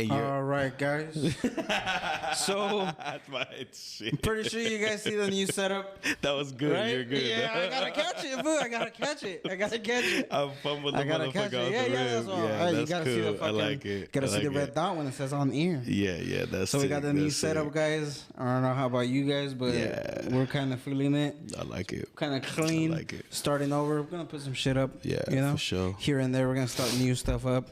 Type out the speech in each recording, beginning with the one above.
All right, guys. So, That's my shit. pretty sure you guys see the new setup. That was good. Right? You're good. Yeah, I gotta catch it, boo. I gotta catch it. I'm fumbling the I gotta catch motherfucker out it. Yeah, the yeah, rim. that's all. Yeah, You that's gotta cool. see the fucking. I like it. Gotta I see the like red it. dot when it says on ear. Yeah, that's So we sick. got the new That's setup, sick. guys. I don't know how about you guys, but Yeah. we're kind of feeling it. I like it. Kind of clean. I like it. Starting over. We're gonna put some shit up. Yeah, you know, for sure. Here and there, we're gonna start new stuff up.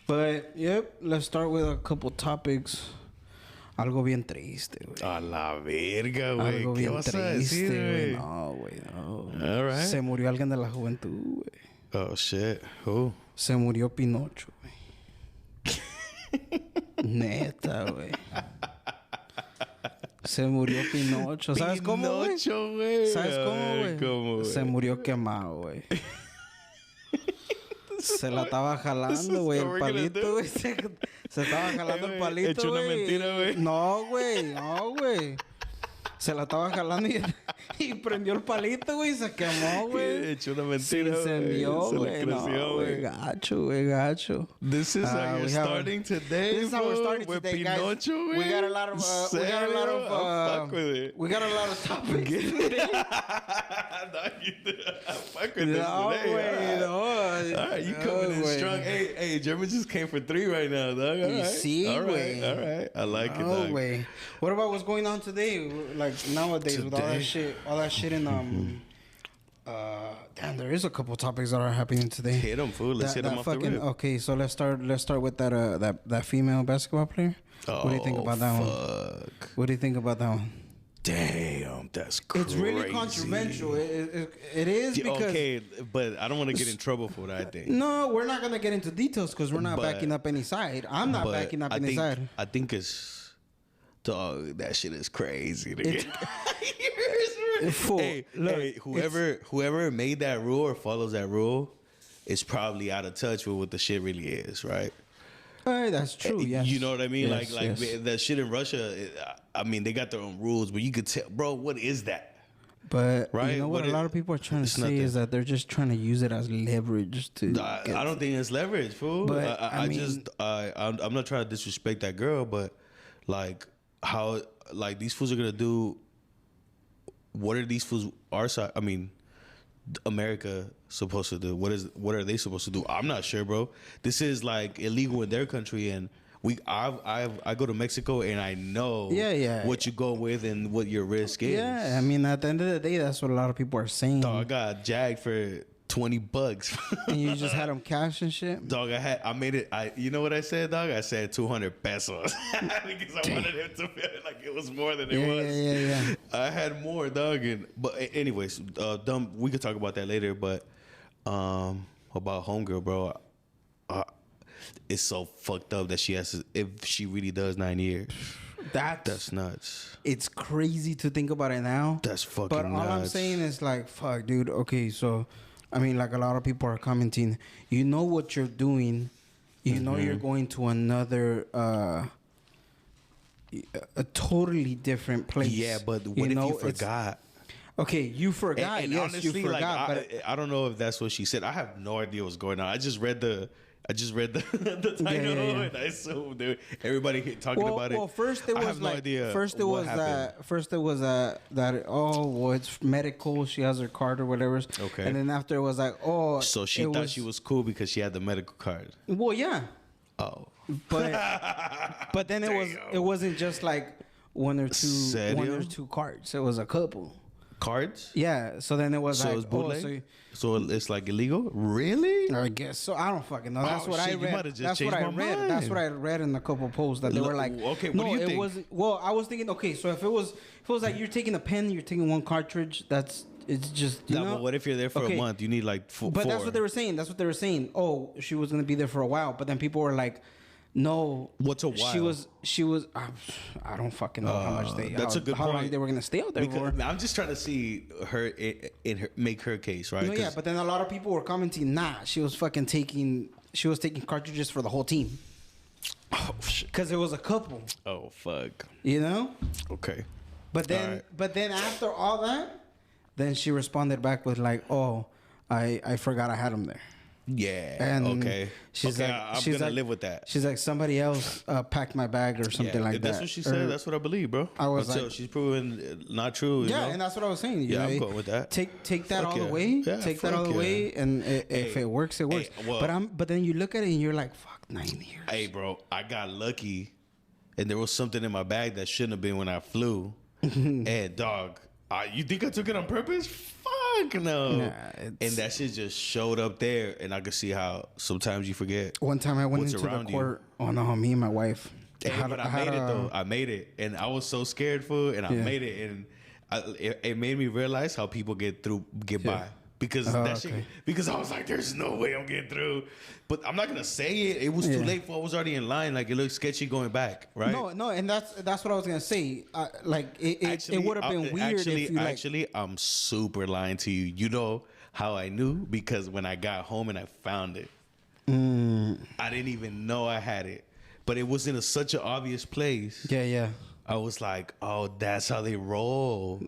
But yep, let's start with a couple topics. Algo bien triste, güey. A la verga, güey. Algo ¿Qué bien vas a triste, decir, güey. güey? No, güey, no. All right. Se murió alguien de la juventud, güey. Oh, shit. Who? Se murió Pinocho, güey. Neta, güey. Se murió Pinocho. ¿Sabes cómo, güey? Pinocho, güey. ¿Sabes cómo, güey? ¿Cómo, güey? Se murió quemado, güey. Se la estaba jalando, güey, el palito, güey. Se estaba jalando el palito, Echó una mentira, güey. No, güey. Se la estaba jalando y prendió el palito, güey, y se quemó, güey. Echó una Se mentira, incendió, Se le güey. creció, No, güey, gacho. This is how you're starting today, This is how we're bro, starting with today, guys. Pinocho, güey. We got a lot of, Fuck with it. we got a lot of topics today. I fuck with this No, today. güey, no. All right, you coming in güey. strong. Hey, German just came for 3 right now, dog. All right. Sí, all güey. right, all right. I like it, No, dog. way. What about what's going on today? Like nowadays with all that shit in damn, there is a couple topics that are happening today. Hit them, fool. Let's hit them off the rip. Okay, so let's start with that female basketball player. What do you think about that one? What do you think about that one? Damn, that's crazy. It's really controversial. It is because Okay, but I don't want to get in trouble for that, I think. no, we're not gonna get into details because we're not But- backing up any side. I'm not But backing up I any think, side. I think it's dog. That shit is crazy. Fool, look, whoever made that rule or follows that rule is probably out of touch with what the shit really is, right? That's true. Yes. You know what I mean? Yes, like yes. that shit in Russia. I mean, they got their own rules, but you could tell, bro. What is that? But Right? you know what a lot of people are trying to say is that they're just trying to use it as leverage to. I don't think it's leverage, fool. But, I'm not trying to disrespect that girl, but like how like these fools are gonna do. What are these fools? Our side, I mean, America supposed to do? What are they supposed to do? I'm not sure, bro. This is like illegal in their country, and I go to Mexico and I know what you go with and what your risk is. Yeah, I mean, at the end of the day, that's what a lot of people are saying. Dog, I got jagged for $20. And you just had them cash and shit. Dog, I made it. You know what I said, dog? I said 200 pesos because I wanted him to feel like it was more than it was. Yeah. I had more, dog. But anyways, dumb. We could talk about that later. But about homegirl, bro. It's so fucked up that she has to, if she really does 9 years. That's nuts. It's crazy to think about it now. That's fucking But all I'm nuts. saying is like, fuck, dude. Okay, so I mean, like a lot of people are commenting. You know what you're doing. You know you're going to another, a totally different place. Yeah, but what if you forgot? Okay, you forgot. And yes, honestly, you forgot. like, but I don't know if that's what she said. I have no idea what's going on. I just read the the title and I saw everybody talking about it. Well, first it was I have like, no idea. First it was that it's medical. She has her card or whatever. Okay. And then after it was like, oh, So she thought she was cool because she had the medical card. Well, yeah. Oh, but then it wasn't just like one or two cards. It was a couple cards. Yeah. So then it was So like, it's bootleg. oh, So it's like illegal. Really? I guess so. I don't fucking know. That's what I shit, you read. might have just That's what changed I my read. mind. That's what I read in a couple posts that they were like, okay, what no, do you it think? wasn't. Well, I was thinking, okay, so if it was like you're taking a pen, you're taking one cartridge. It's just you know. But what if you're there for a month? You need like four. But that's what they were saying. That's what they were saying. Oh, she was gonna be there for a while, but then people were like, no. What's a while? She was. I don't fucking know how much they. That's a good how point. long they were gonna stay out there for. I'm just trying to see her make her case, right? No, yeah, but then a lot of people were commenting, nah, she was taking cartridges for the whole team. Oh shit! Because it was a couple. Oh fuck! You know. Okay. But then after all that, then she responded back with like, oh, I forgot I had him there. Yeah. And okay. she's okay, like, I'm gonna live with that. She's like, somebody else packed my bag or something like if that. that's what she said. That's what I believe, bro. I was Until like, she's proven not true. You yeah, know? and that's what I was saying. Yeah, I'm going with that. Take that Fuck all the yeah. way. Yeah, Take that all fuck the yeah. way, and if Hey, it works, it works. well- but then you look at it and you're like, fuck, 9 years. Hey, bro, I got lucky, and there was something in my bag that shouldn't have been when I flew. And dog, you think I took it on purpose? Fuck no. Nah, and that shit just showed up there, and I could see how sometimes you forget. One time I went what's into the around you. court. Oh no, me and my wife. Hey, but I made it though. I made it, and I was so scared for it, and I Yeah. made it, and it made me realize how people get by. Because that shit, okay. because I was like, "There's no way I'm getting through," but I'm not gonna say it. It was too late. For I was already in line. Like it looked sketchy going back, right? No, and that's what I was gonna say. Like it would have been weird if you like. Actually, I'm super lying to you. You know how I knew? Because when I got home and I found it, I didn't even know I had it, but it was in such an obvious place. Yeah. I was like, "Oh, that's how they roll."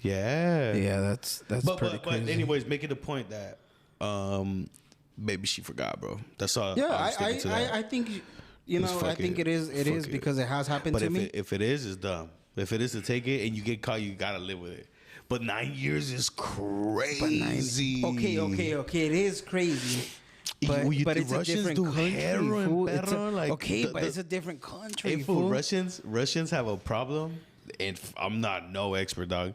Yeah, Yeah, that's pretty crazy. But anyways, making the point that maybe she forgot, bro. That's all. Yeah, I'm sticking to that. I think you know, I think it is because it has happened But to me. if it is, it's dumb. If it is to take it and you get caught, you gotta live with it. But 9 years is crazy. Okay, it is crazy. But it's Russians a different do country, heroin, fool. perro, like It's a different country. Hey, fool, fool. Russians have a problem, and I'm not no expert, dog.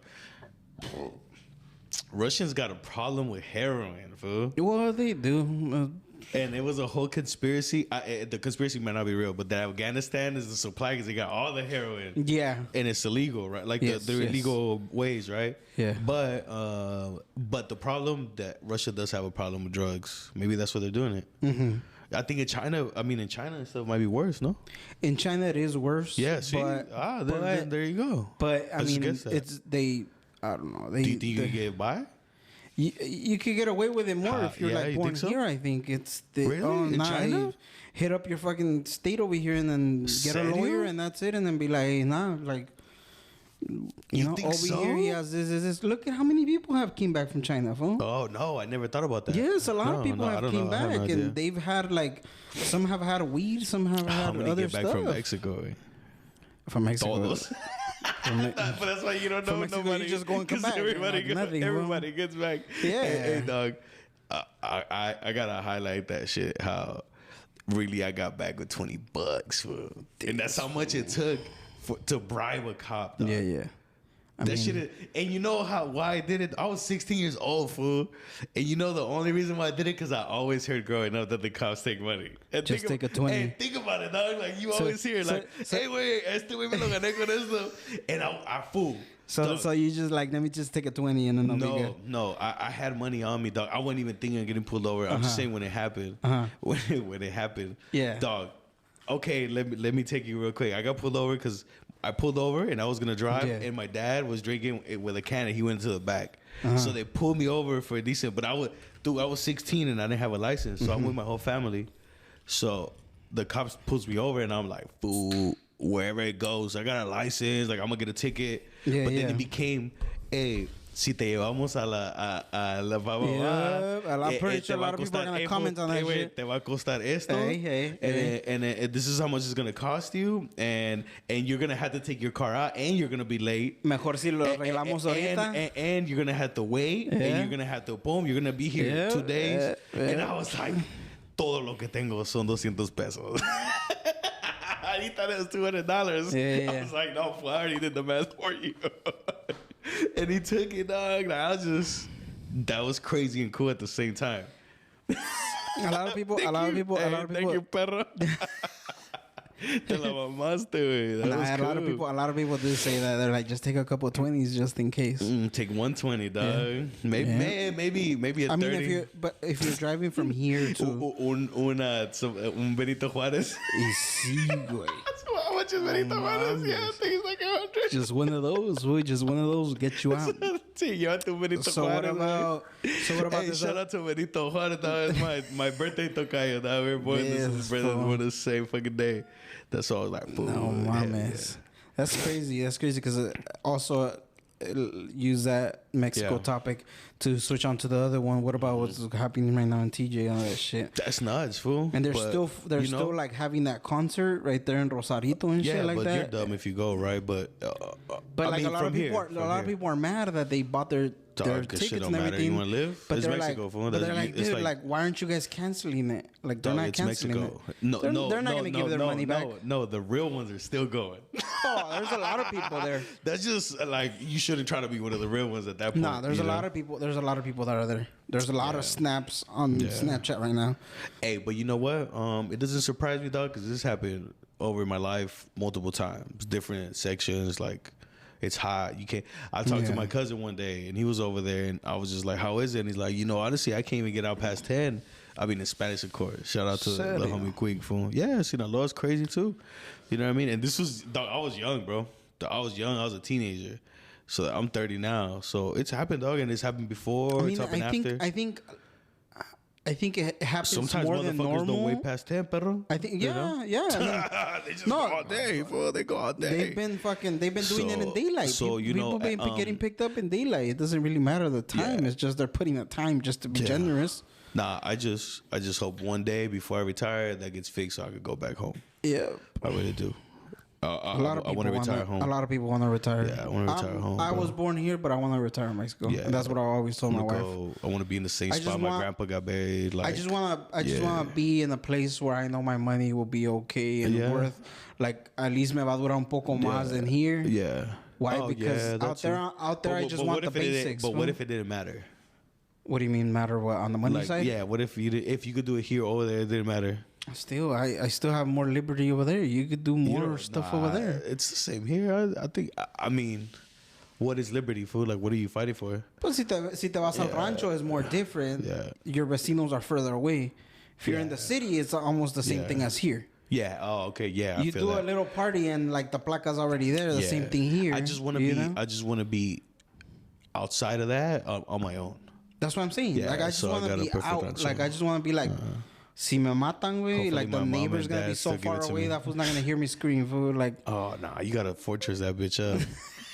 Russians got a problem with heroin, fool. Well, they do. And it was a whole conspiracy. The conspiracy might not be real, but that Afghanistan is the supply because they got all the heroin. Yeah. And it's illegal, right? Like Yes, the yes. illegal ways, right? Yeah. But the problem that Russia does have a problem with drugs. Maybe that's why they're doing it. Mm-hmm. I think in China and stuff might be worse, no? In China, it is worse. Yeah, see? But there you go. But I mean, guess that. it's they. I don't know. They, Do you think you can get by? You could get away with it more if you're yeah, like you born think so? here. I think it's the Really? In China? you hit up your fucking state over here and then get a lawyer Serio? and that's it, and then be like, nah, like you know, think over so? here he has this. Look at how many people have came back from China, fool. Oh no, I never thought about that. Yes, a lot of people I have don't came know. I have back, no idea. and they've had like some have had weed, some have How had many other get back stuff from Mexico? From Mexico. Todos. But that's why you don't know From Mexico, nobody. you just go and come 'Cause back. Everybody, Like nothing, bro. everybody gets back. Yeah. Hey, dog. I gotta highlight that shit. How really I got back with $20, fool. And that's how much it took to bribe a cop. Dog. Yeah. That shit is, and you know why I did it? I was 16 years old, fool. And you know the only reason why I did it because I always heard growing up that the cops take money. And Just take a 20. And think about it, dog. Like you always hear, hey, wait, este güey me lo gané con esto. And I fool. So you just like, let me just take a 20 and then I'll be good. No, I had money on me, dog. I wasn't even thinking of getting pulled over. I'm just saying when it happened. When it happened, Yeah. dog. Okay, let me take you real quick. I got pulled over because I pulled over and I was gonna drive, Yeah. and my dad was drinking it with a can, and he went to the back. So they pulled me over for a decent. But I was 16 and I didn't have a license, so I'm with my whole family. So the cops pulls me over, and I'm like, fool, wherever it goes, I got a license. Like I'm gonna get a ticket. Yeah, but then yeah. it became, hey, si te llevamos a la baba, Yeah, I'm pretty sure a lot of people are gonna comment on that shit. Te va a costar esto, Hey. and this is how much it's gonna cost you, and you're gonna have to take your car out, and you're gonna be late. Mejor si lo arreglamos ahorita. And you're gonna have to wait, and you're gonna have to boom. You're gonna be here 2 days, and I was like, todo lo que tengo son $200 pesos. He thought it was $200. Yeah. I was like, no, I already did the math for you. And he took it, dog. Like, that was crazy and cool at the same time. A lot of people. Thank you, perro. Te la mamaste, güey. That was cool. A lot of people do say that. They're like, just take a couple 20s just in case. Take 120, dog. Maybe a 30. I mean, if you're driving from here to un Benito Juárez. y sí, güey. How much is Benito Juárez? Yeah, I think it's like 100. Just one of those, güey. Just one of those get you out. Sí, llévate un Benito So what Juárez. about Hey, this? shout out to Benito Juárez, dog. It's my birthday tocayo, dog. We were born Yes, on the same fucking day. That's all I was like, boom. No mames. That's crazy. That's crazy because also use that Mexico Yeah. topic to switch on to the other one. What about what's happening right now in TJ and all that shit? That's nuts, fool. And they're But, they're you know, still like having that concert right there in Rosarito and yeah, shit like but that. you're dumb if you go, right? But But I like mean, a lot from of people, here, are, a from lot of here. people are mad that they bought their Dog, 'cause tickets shit and don't matter. everything. You want to live? But It's they're Mexico, like, fool. but they're like, It's dude, like, why aren't you guys canceling it? Like, they're dog, not it's canceling Mexico. it. No, they're, no, they're not no, gonna no, give their no, money back. No, the real ones are still going. Oh, there's a lot of people there. That's just like you shouldn't try to be one of the real ones at that point. Nah, there's a lot of people. There's a lot of people that are there. There's a lot of snaps on Snapchat right now. Hey, but you know what? It doesn't surprise me, dog, because this happened over my life multiple times, different sections. Like, it's hot. You can't. I talked to my cousin one day, and he was over there, and I was just like, "How is it?" And he's like, honestly, I can't even get out past 10. I mean, in Spanish, of course. Shout out to the homie Quick fool. Yeah, Sinaloa's crazy too. You know what I mean? And this was, dog, I was young, bro. I was young. I was a teenager. So I'm 30 now. So it's happened, dog, and it's happened before. I mean, it's happened after. I think it happens Sometimes more than motherfuckers normal. don't wait past 10, perro. I think, yeah. I mean, They just go all day, fool. They go all day. they've been doing it in daylight. So, People been getting picked up in daylight. It doesn't really matter the time. It's just they're putting the time just to be generous. Nah, I just hope one day before I retire that gets fixed so I could go back home. Yeah. I really do. A lot of I people want to retire home. A lot of people want to retire. Yeah, I want to retire home. I bro. was born here, but I want to retire in Mexico. Yeah. And that's what I always told my wife. I want to be in the same I just spot my want- grandpa got buried. Like, I just want to be in a place where I know my money will be okay and worth, like, at least me va a durar un poco más than here. Yeah. Why? Oh, Because that's out there, I just want the basics. But what if it didn't matter? What do you mean matter what on the money Like, side? yeah. What if you could do it here or there? It didn't matter. Still, I still have more liberty over there. You could do more stuff over there. It's the same here. I think. I mean, what is liberty, fool? Like, what are you fighting for? But si te vas al rancho, is more different. Yeah. Your vecinos are further away. If you're in the city, it's almost the same thing as here. Yeah. Oh, okay. Yeah. You I feel do that. a little party and like the placa's already there. The same thing here. I just want to be. know? I just want to be outside of that on my own. That's what I'm saying. Yeah, like I just so I want got to a be perfect out. answer. Like I just want to be like, si me matan, güey. Hopefully Like the my mom neighbor's and gonna be dad so still give far it to away me. that fool's not gonna hear me scream, fool. Like, Oh nah, you gotta fortress that bitch up.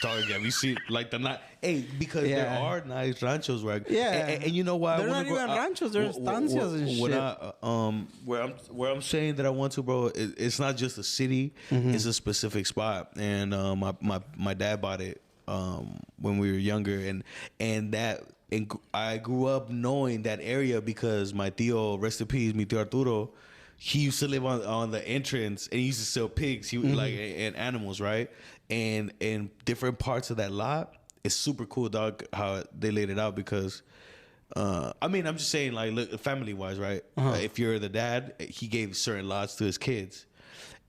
Dog, have you seen like the night? Hey, because there are nice ranchos where, and you know why? They're not even ranchos. They're estancias and shit. Where I'm saying that I want to, bro. It's not just a city. It's a specific spot, and my dad bought it when we were younger, and I grew up knowing that area because my tío, rest in peace, mi tío Arturo, he used to live on the entrance and he used to sell pigs, like and animals, right? And in different parts of that lot, it's super cool, dog, how they laid it out because. I mean, I'm just saying, like, look, family wise, right? If you're the dad, he gave certain lots to his kids,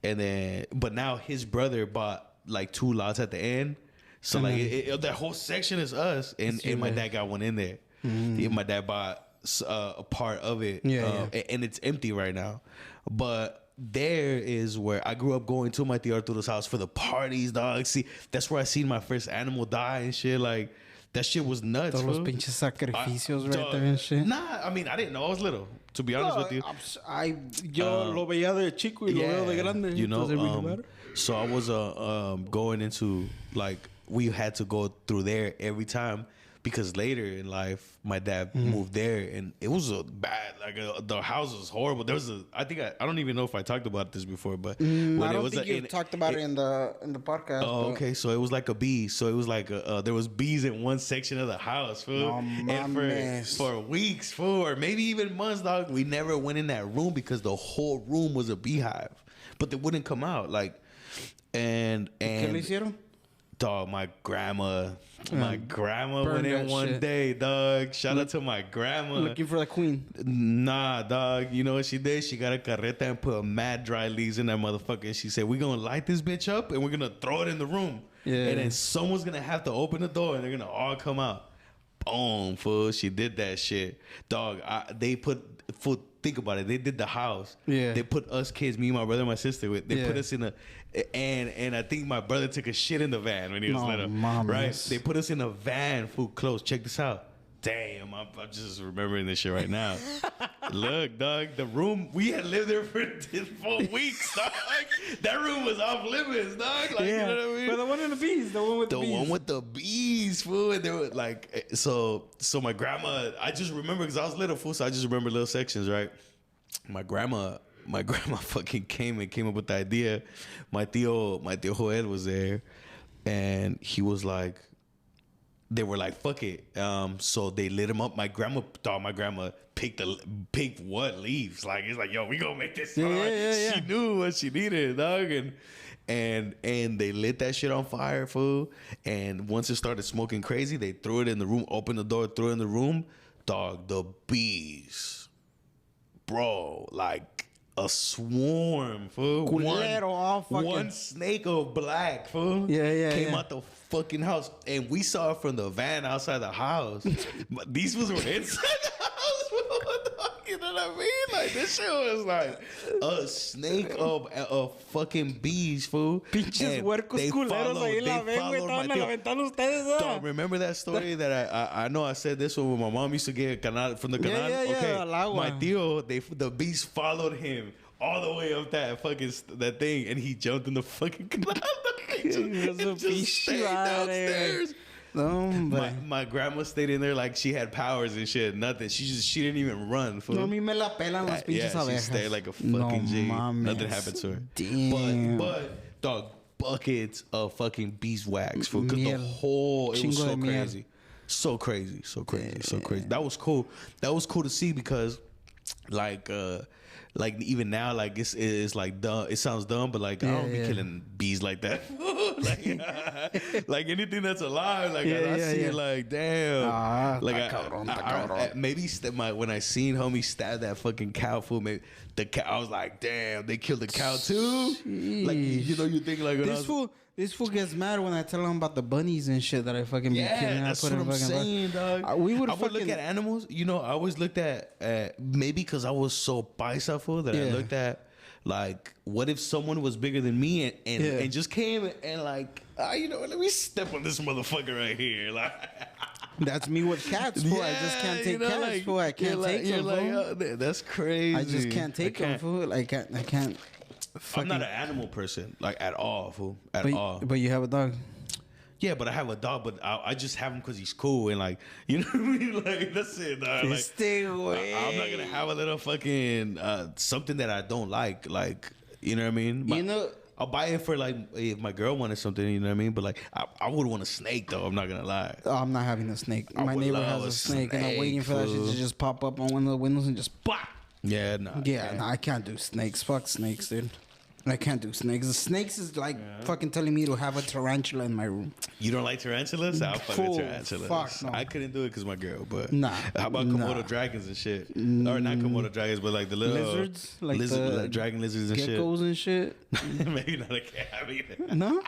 but now his brother bought like 2 lots at the end. So like that whole section is us, and my dad got one in there. My dad bought a part of it, and it's empty right now. But there is where I grew up going to my tío Arturo's house for the parties, dog. See, that's where I seen my first animal die and shit. Like that shit was nuts. Todos los fool. pinches sacrificios right Dog, there and shit. Nah, I mean I didn't know. I was little, to be honest with you. Yo lo veía de chico y lo veo de grande. You know, Does it really matter? so I was going into like we had to go through there every time because later in life my dad moved there and it was a bad the house was horrible. There was I don't even know if I talked about this before, but when I it don't was think you talked about it in the podcast. Oh, but okay. So it was like a bee. So it was like there was bees in one section of the house, fool. No And mames. for weeks, fool, or maybe even months, dog. We never went in that room because the whole room was a beehive, but they wouldn't come out. Like, and ¿Qué le hicieron? dog, my grandma went Burn in that one shit. day, dog. Shout out to my grandma. Looking for the queen. Nah, dog. You know what she did? She got a carreta and put mad dry leaves in that motherfucker. And she said, we're going to light this bitch up and we're going to throw it in the room. Yeah. And then someone's going to have to open the door and they're going to all come out. Boom, fool. She did that shit. Dog, think about it. They did the house. Yeah. They put us kids, me, my brother, and my sister, they put us in and I think my brother took a shit in the van when he was No, little. mames. Right? They put us in a van, fool, close. Check this out. Damn, I'm just remembering this shit right now. Look, dog, the room, we had lived there for 4 weeks, dog. That room was off limits, dog. Like, Yeah, you know what I mean? but the one in the bees, the one with the bees. The one with the bees, fool. And they were like, so my grandma, I just remember, because I was little, fool, so I just remember little sections, right? My grandma fucking came up with the idea. My tío Joel was there, and he was like, they were like, fuck it. So they lit him up. My grandma picked what leaves. Like, it's like, yo, we gonna make this. Yeah. She knew what she needed, dog. And they lit that shit on fire, fool. And once it started smoking crazy, they threw it in the room, opened the door, threw it in the room. Dog, the bees, bro, like a swarm, fool. One snake of black, fool. Came out the fucking house, and we saw it from the van outside the house. But these was were inside the house, fool. You know what I mean? Like, this shit was like a snake of fucking bees, fool. Pinches huercos culeros ahí la ven, güey. Estaban en la ventana ustedes, Don't remember that story that I know I said this when my mom used to get canal from the canal? Yeah, My tío, the bees followed him all the way up that thing, and he jumped in the fucking canal. He just stayed downstairs. No, my grandma stayed in there like she had powers and shit. Nothing. She didn't even run. No, a mí me la pelan las pinches abejas. She stayed like a fucking G. Nothing happened to her. Damn. But dog, buckets of fucking beeswax. Because the whole, it was so crazy. So crazy. That was cool. That was cool to see because like even now, like it's like dumb. It sounds dumb, but like I don't be killing bees like that. like anything that's alive, like I see it, like damn. Like maybe when I seen homie stab that fucking cow, fool, maybe the cow. I was like, damn, they killed the cow too. Like you think like this fool gets mad when I tell him about the bunnies and shit that I fucking be killing. That's what I'm saying, dog. I would look at animals. I always looked at maybe because I was so paisa fool that I looked at like, what if someone was bigger than me and just came and like, let me step on this motherfucker right here, like. That's me with cats, fool. I just can't take cats, fool. I can't take them, fool. That's crazy. I just can't take them, fool. I can't. I'm not an animal person, like at all, fool. At all. But you have a dog. Yeah, but I have a dog, but I just have him because he's cool and like, you know what I mean? Like, that's it, dog. Like, stay away. I'm not gonna have a little fucking something that I don't like, you know what I mean? I'll buy it for like if my girl wanted something, you know what I mean? But like I would want a snake though. I'm not gonna lie. Oh, I'm not having a snake. My neighbor has a snake, and I'm waiting for that shit to just pop up on one of the windows and just pop. Yeah, no. I can't do snakes. Fuck snakes, dude. I can't do snakes. The snakes is like fucking telling me to have a tarantula in my room. You don't like tarantulas? I'll fuck with tarantulas. Fuck no. I couldn't do it because my girl, but nah. How about Komodo dragons and shit? Or not Komodo dragons, but like the little lizards, like the dragon lizards and geckos and shit. Maybe not a cat. I mean, no.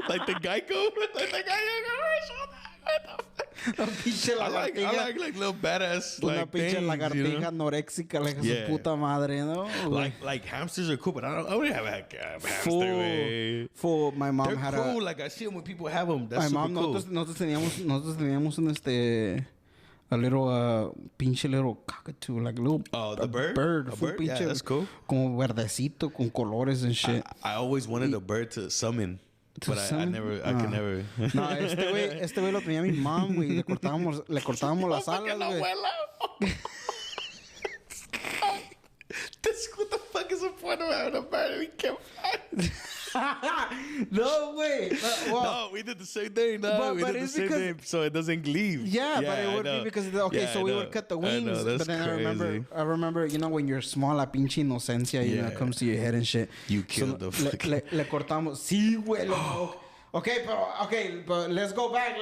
Like the Geico. I like little badass like things, lagartija anorexica like su puta madre, no? Like hamsters are cool, but I wouldn't have a hamster. For my mom They're had cool. Like I see them when people have them. That's my mom. Cool. Nosotros teníamos a little pinche little cockatoo, like a little the bird. A bird. Yeah, that's cool. Como verdecito con colores and shit. I always wanted a bird to summon. But I could never. No, este güey lo tenía mi mom, güey. Le cortábamos las alas, güey. What the fuck is the point of having a bird we can't find? No way. No, we did the same thing. No, we did the same thing, so it doesn't leave. Yeah, but it would be because we would cut the wings. But then I remember, when you're small, la pinche inocencia, it comes to your head and shit. You killed the fucking. Le cortamos. Sí, güey. Okay, but let's go back.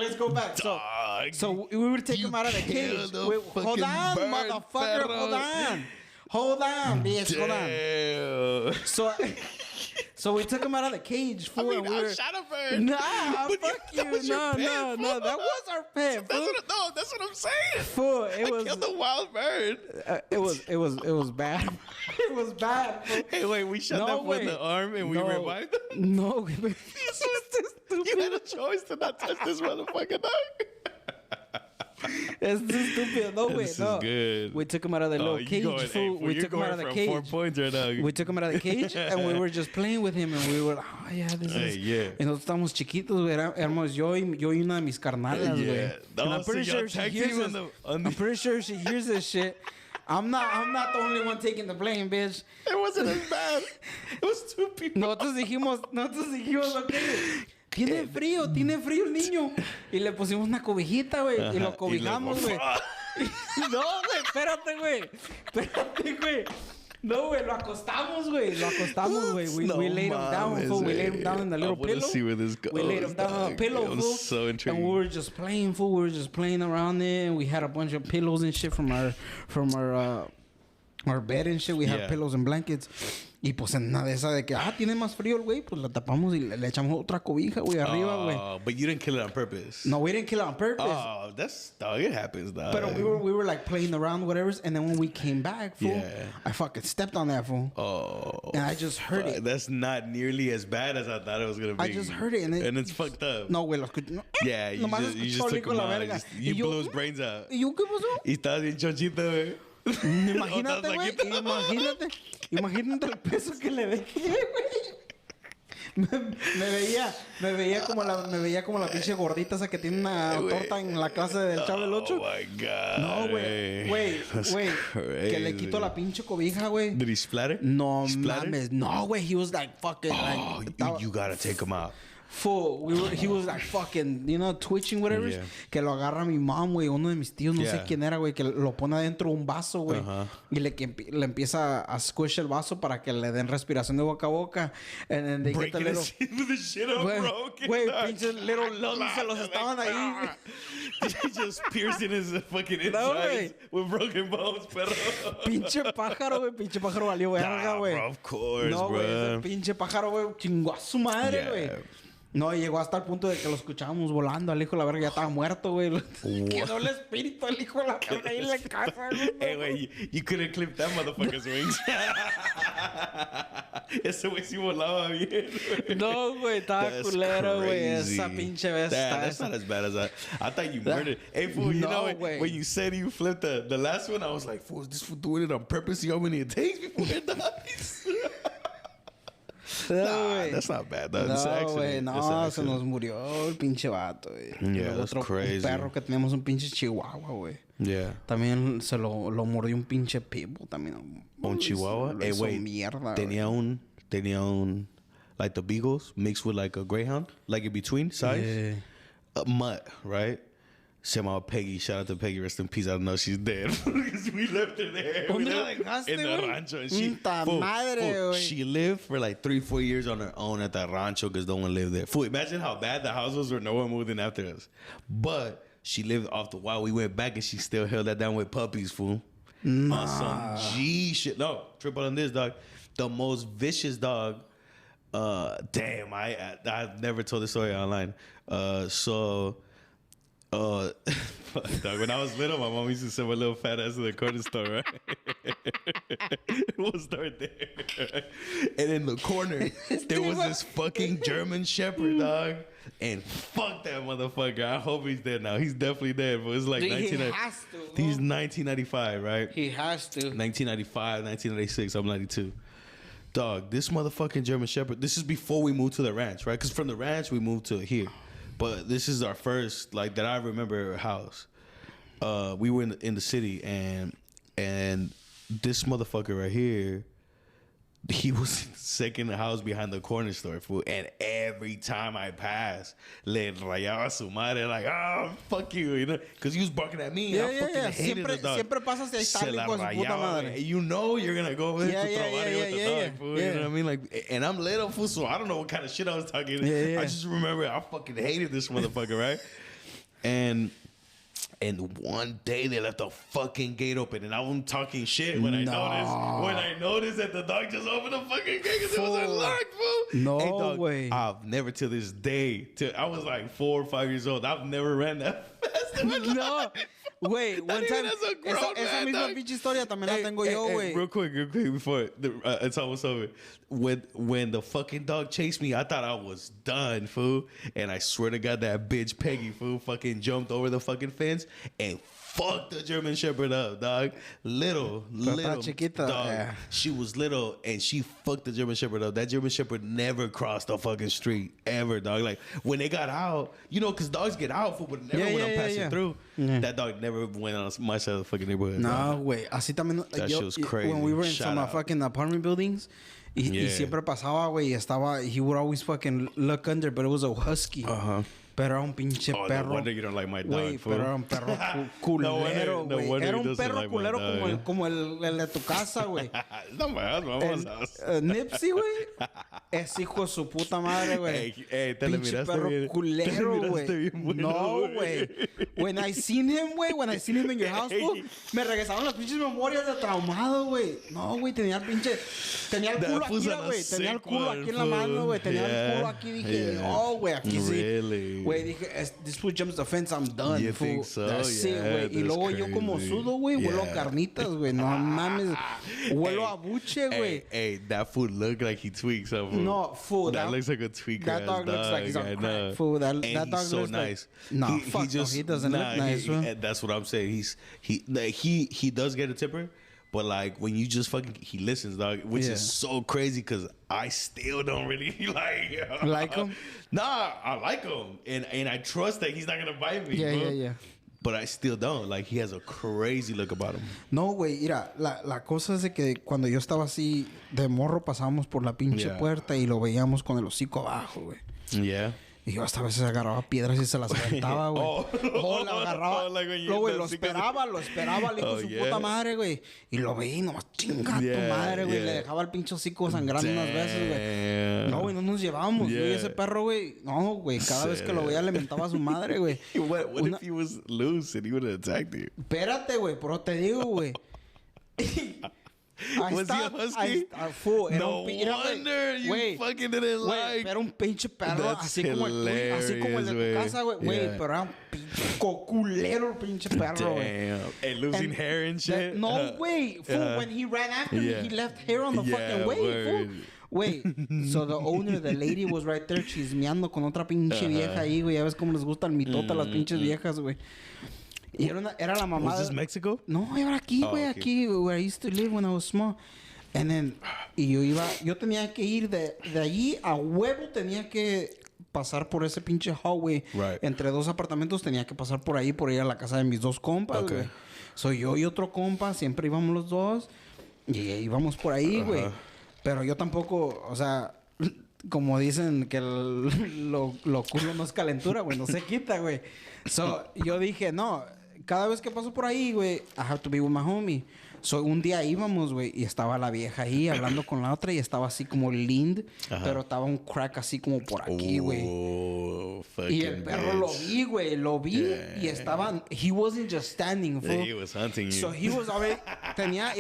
So we would take him out of the cage. Hold on, motherfucker. Hold on, bitch. Hold on. So we took him out of the cage, fool. I shot a bird. Nah, fuck you. No. That was our pet, fool. That's what I'm saying. Fool, I killed a wild bird. It was bad. It was bad. Fool. Hey, wait, we shot that one in the arm and we revived him? No. You had a choice to not touch this motherfucker, dog. It's too stupid. No, wait, This no. is good. We took him out of the little cage. We took him out of the cage. 4 points right now. We took him out of the cage and we were just playing with him and we were, oh yeah, this is. Yeah. Y nosotros estábamos chiquitos, güey. Éramos yo y una de mis carnalas, güey. Yeah. And I'm pretty sure she hears this. I'm pretty sure she hears this shit. I'm not the only one taking the blame, bitch. It wasn't as bad. It was 2 people. Nosotros dijimos, ok. Tiene frío el niño. Y le pusimos una cobijita, güey. Y lo cobijamos, güey. No, güey, espérate, güey. No, güey, lo acostamos, güey. We laid him down, fool. We laid him down in the little pillow. See where this goes, we laid him down on a pillow, fool. fool. So intriguing. And we were just playing, fool. We were just playing around there. And we had a bunch of pillows and shit from our bed and shit. We had pillows and blankets. Y pues en una de esas de que, tiene más frío el güey, pues la tapamos y le echamos otra cobija, güey, arriba, güey. But you didn't kill it on purpose. No, we didn't kill it on purpose. Oh, dog, it happens, dog. But we were like playing around, whatever. And then when we came back, fool, I fucking stepped on that, fool. Oh. And I just heard it. That's not nearly as bad as I thought it was going to be. I just heard it. And it's fucked up. No, güey, lo escuché. No, Yeah, you just took him out. You blew his brains out. ¿Y yo qué pasó? Y estabas bien chonchito, güey. Imagínate, güey. Imagínate el peso que le dejé, güey. Me veía como la pinche gordita esa que tiene una torta en la clase del Chavo del 8. Oh my God. No, güey. Que le quito la pinche cobija, güey. Did he splatter? No mames. No, güey. He was like fucking you gotta take him out. Full. He was like fucking, twitching, whatever. Yeah. Que lo agarra mi mom, güey. Uno de mis tíos, no sé quién era, güey. Que lo pone adentro de un vaso, güey. Y le empieza a squish el vaso para que le den respiración de boca a boca. And then they get the little... the shit up broken. Güey, pinches little lungs se los estaban ahí. Just piercing his fucking insides with broken bones, pero... Pinche pájaro, güey. Pinche pájaro valió verga, güey. Of course, no, bro. Ese pinche pájaro, güey. Chingó a su madre, güey. No, llegó hasta el punto de que lo escuchábamos volando. El hijo de la verga ya estaba muerto, güey. Quedó el espíritu del hijo de la verga ahí en la casa, güey. Hey, güey, you couldn't clip that motherfucker's wings. Ese güey sí volaba bien. No, güey, estaba culero, güey. Esa pinche vez. That's not as bad as I thought you murdered. Hey, fool, you know when you said you flipped the last one, I was like, fool, is this fool doing it on purpose? See how many it takes before it dies? Nah, that's not bad. That's güey, no, se nos murió el pinche vato, güey. Yeah, that's crazy. Un perro que teníamos, un pinche chihuahua, güey. Yeah. También se lo mordió un pinche pitbull también. Un chihuahua? Hey, wait. Mierda, tenía un, like the beagles mixed with like a greyhound, like in between size. Yeah. A mutt, right? Se llamaba Peggy. Shout out to Peggy. Rest in peace. I don't know she's dead. Because we left her there. ¿Dónde la dejaste, in the rancho. And she lived for like 3-4 years on her own at that rancho because no one lived there. Fool, imagine how bad the house was where no one moved in after us. But she lived off the wild. We went back and she still held that down with puppies, fool. Nah. On some G shit. No, triple on this, dog. The most vicious dog. Damn, I've never told this story online. Dog, when I was little, my mom used to send my little fat ass to the corner store, right? We'll start there. And in the corner, there was this fucking German Shepherd, dog. And fuck that motherfucker. I hope he's dead now. He's definitely dead, but it's like He's 1995, right? He has to. 1995, 1996, I'm 92. Dog, this motherfucking German Shepherd, this is before we moved to the ranch, right? Because from the ranch, we moved to here. But this is our first, like, that I remember house. We were in the city, and this motherfucker right here, he was in the second house behind the corner store, fool. And every time I passed, le rayaba su madre, like, oh, fuck you, because he was barking at me. Yeah, I fucking hated the dog. Siempre pasa si está el hijo de su puta madre. You know you're going to go over there to throw with the dog, fool. You know what I mean? Like, and I'm little, fool, so I don't know what kind of shit I was talking. I just remember I fucking hated this motherfucker, right? And one day they left the fucking gate open, and I wasn't talking shit when I noticed that the dog just opened the fucking gate because it was unlocked, fool. No hey, dog, way. I've never to this day, I was like 4 or 5 years old, I've never ran that fast No, güey, one time. Esa misma pinche historia también la tengo yo, güey. Real quick, before it's almost over. When the fucking dog chased me, I thought I was done, fool. And I swear to God, that bitch Peggy, fool, fucking jumped over the fucking fence and fucked the German Shepherd up, dog. Little chiquita, dog. yeah. She was little and she fucked the German Shepherd up. That German Shepherd never crossed the fucking street ever, dog. Like when they got out, you know, because dogs get out, fool, but never when I'm passing through. Yeah. That dog never went on my side of the fucking neighborhood. No, güey. Así también. That shit was crazy. When we were in some fucking apartment buildings. Y siempre pasaba, güey, estaba... He would always fucking look under, but it was a husky. Uh-huh. Pero era un pinche perro. No wonder you don't like my dog, güey, pero era un perro culero, güey. Era un perro culero como el de tu casa, güey. No me vamos. Nipsey, güey. Es hijo de su puta madre, güey. Te le miraste perro bien. Culero, güey. No, güey. When I seen him in your house, me regresaron las pinches memorias de traumado, güey. No, güey, tenía el culo aquí, güey. Tenía el culo aquí en la mano, güey. Tenía el culo aquí. Dije, no, güey, aquí sí. Güey, dije, this fool jumps the fence, I'm done, you fool. Think so? That's it, güey. Y luego yo como sudo, güey, huelo a carnitas, güey. No mames. Huelo a buche, güey. Hey, that food look like he tweaks something. No, fool. That looks like a tweaker. That dog looks like he's on crack, fool. That dog so looks nice. Like, no, he doesn't look nice, fool. That's what I'm saying. He does get a temper. But like when you just fucking he listens, dog, which is so crazy because I still don't really like him. Nah, I like him, and I trust that he's not gonna bite me. Yeah. But I still don't. Like he has a crazy look about him. No, güey, mira, la cosa es de que cuando yo estaba así de morro pasábamos por la pinche puerta y lo veíamos con el hocico abajo, güey. Yeah. Y yo hasta a veces agarraba piedras y se las aventaba, güey. Lo agarraba. Güey, lo esperaba el hijo de su puta madre, güey. Y lo veía y nomás chinga tu madre, güey. Le dejaba el pinche hocico sangrando unas veces, güey. No, güey, no nos llevábamos. Yo y ese perro, güey. No, güey. Cada vez que lo veía le mentaba a su madre, güey. What if he was loose and he would have attacked you? Espérate, güey. Pero te digo, güey. Was he a husky? No wonder you fucking didn't like. Era un pinche perro así como el de tu casa, güey. Güey, pero era un pinche culero el pinche perro, güey. And losing hair and shit. No, güey. Fool, when he ran after me, he left hair on the fucking way, fool. Wait, so the owner, the lady was right there chismeando con otra pinche vieja ahí, güey. Ya ves cómo les gusta el mitote a las pinches viejas, güey. Y era la mamá. Was this Mexico? No, era aquí, güey, aquí, where I used to live when I was small. And then, y yo tenía que ir de allí a huevo, tenía que pasar por ese pinche hallway. Right. Entre dos apartamentos tenía que pasar por ir a la casa de mis dos compas, güey. So yo y otro compa, siempre íbamos los dos. Y íbamos por ahí, güey. Pero yo tampoco, o sea, como dicen que lo culo no es calentura, güey, no se quita, güey. So yo dije, no, cada vez que paso por ahí, güey, I have to be with my homie. So, un día íbamos, güey, y estaba la vieja ahí hablando con la otra y estaba así como lind, pero estaba un crack así como por aquí, güey. Y el perro lo vi, güey, y estaba... He wasn't just standing, fool. He was hunting you. So, he was already... Tenía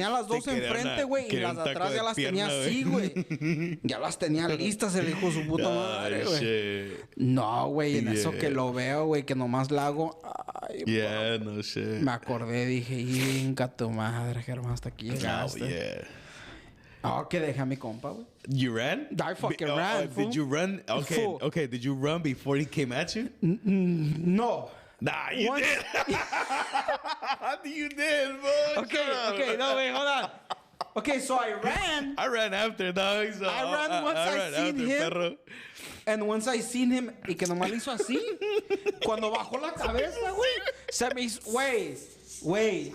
las dos enfrente, güey, y las de atrás ya las tenía así, güey. Ya las tenía listas el hijo de su puta madre, güey. No, güey, en eso que lo veo, güey, que nomás la hago... Ay, no shit. Me acordé, dije, inca tu madre, Germán, hasta aquí llegaste. Que dejé a mi compa, güey. You ran? I fucking ran, fool. Did you run? Okay, did you run before he came at you? No. Nah, you did. You did, bro. Okay, no, wait, hold on. Okay, so I ran. I ran after, dog. So I ran once I seen him. Perro. And once I seen him, y que nomás le hizo así, cuando bajó la cabeza, güey, se me hizo, güey.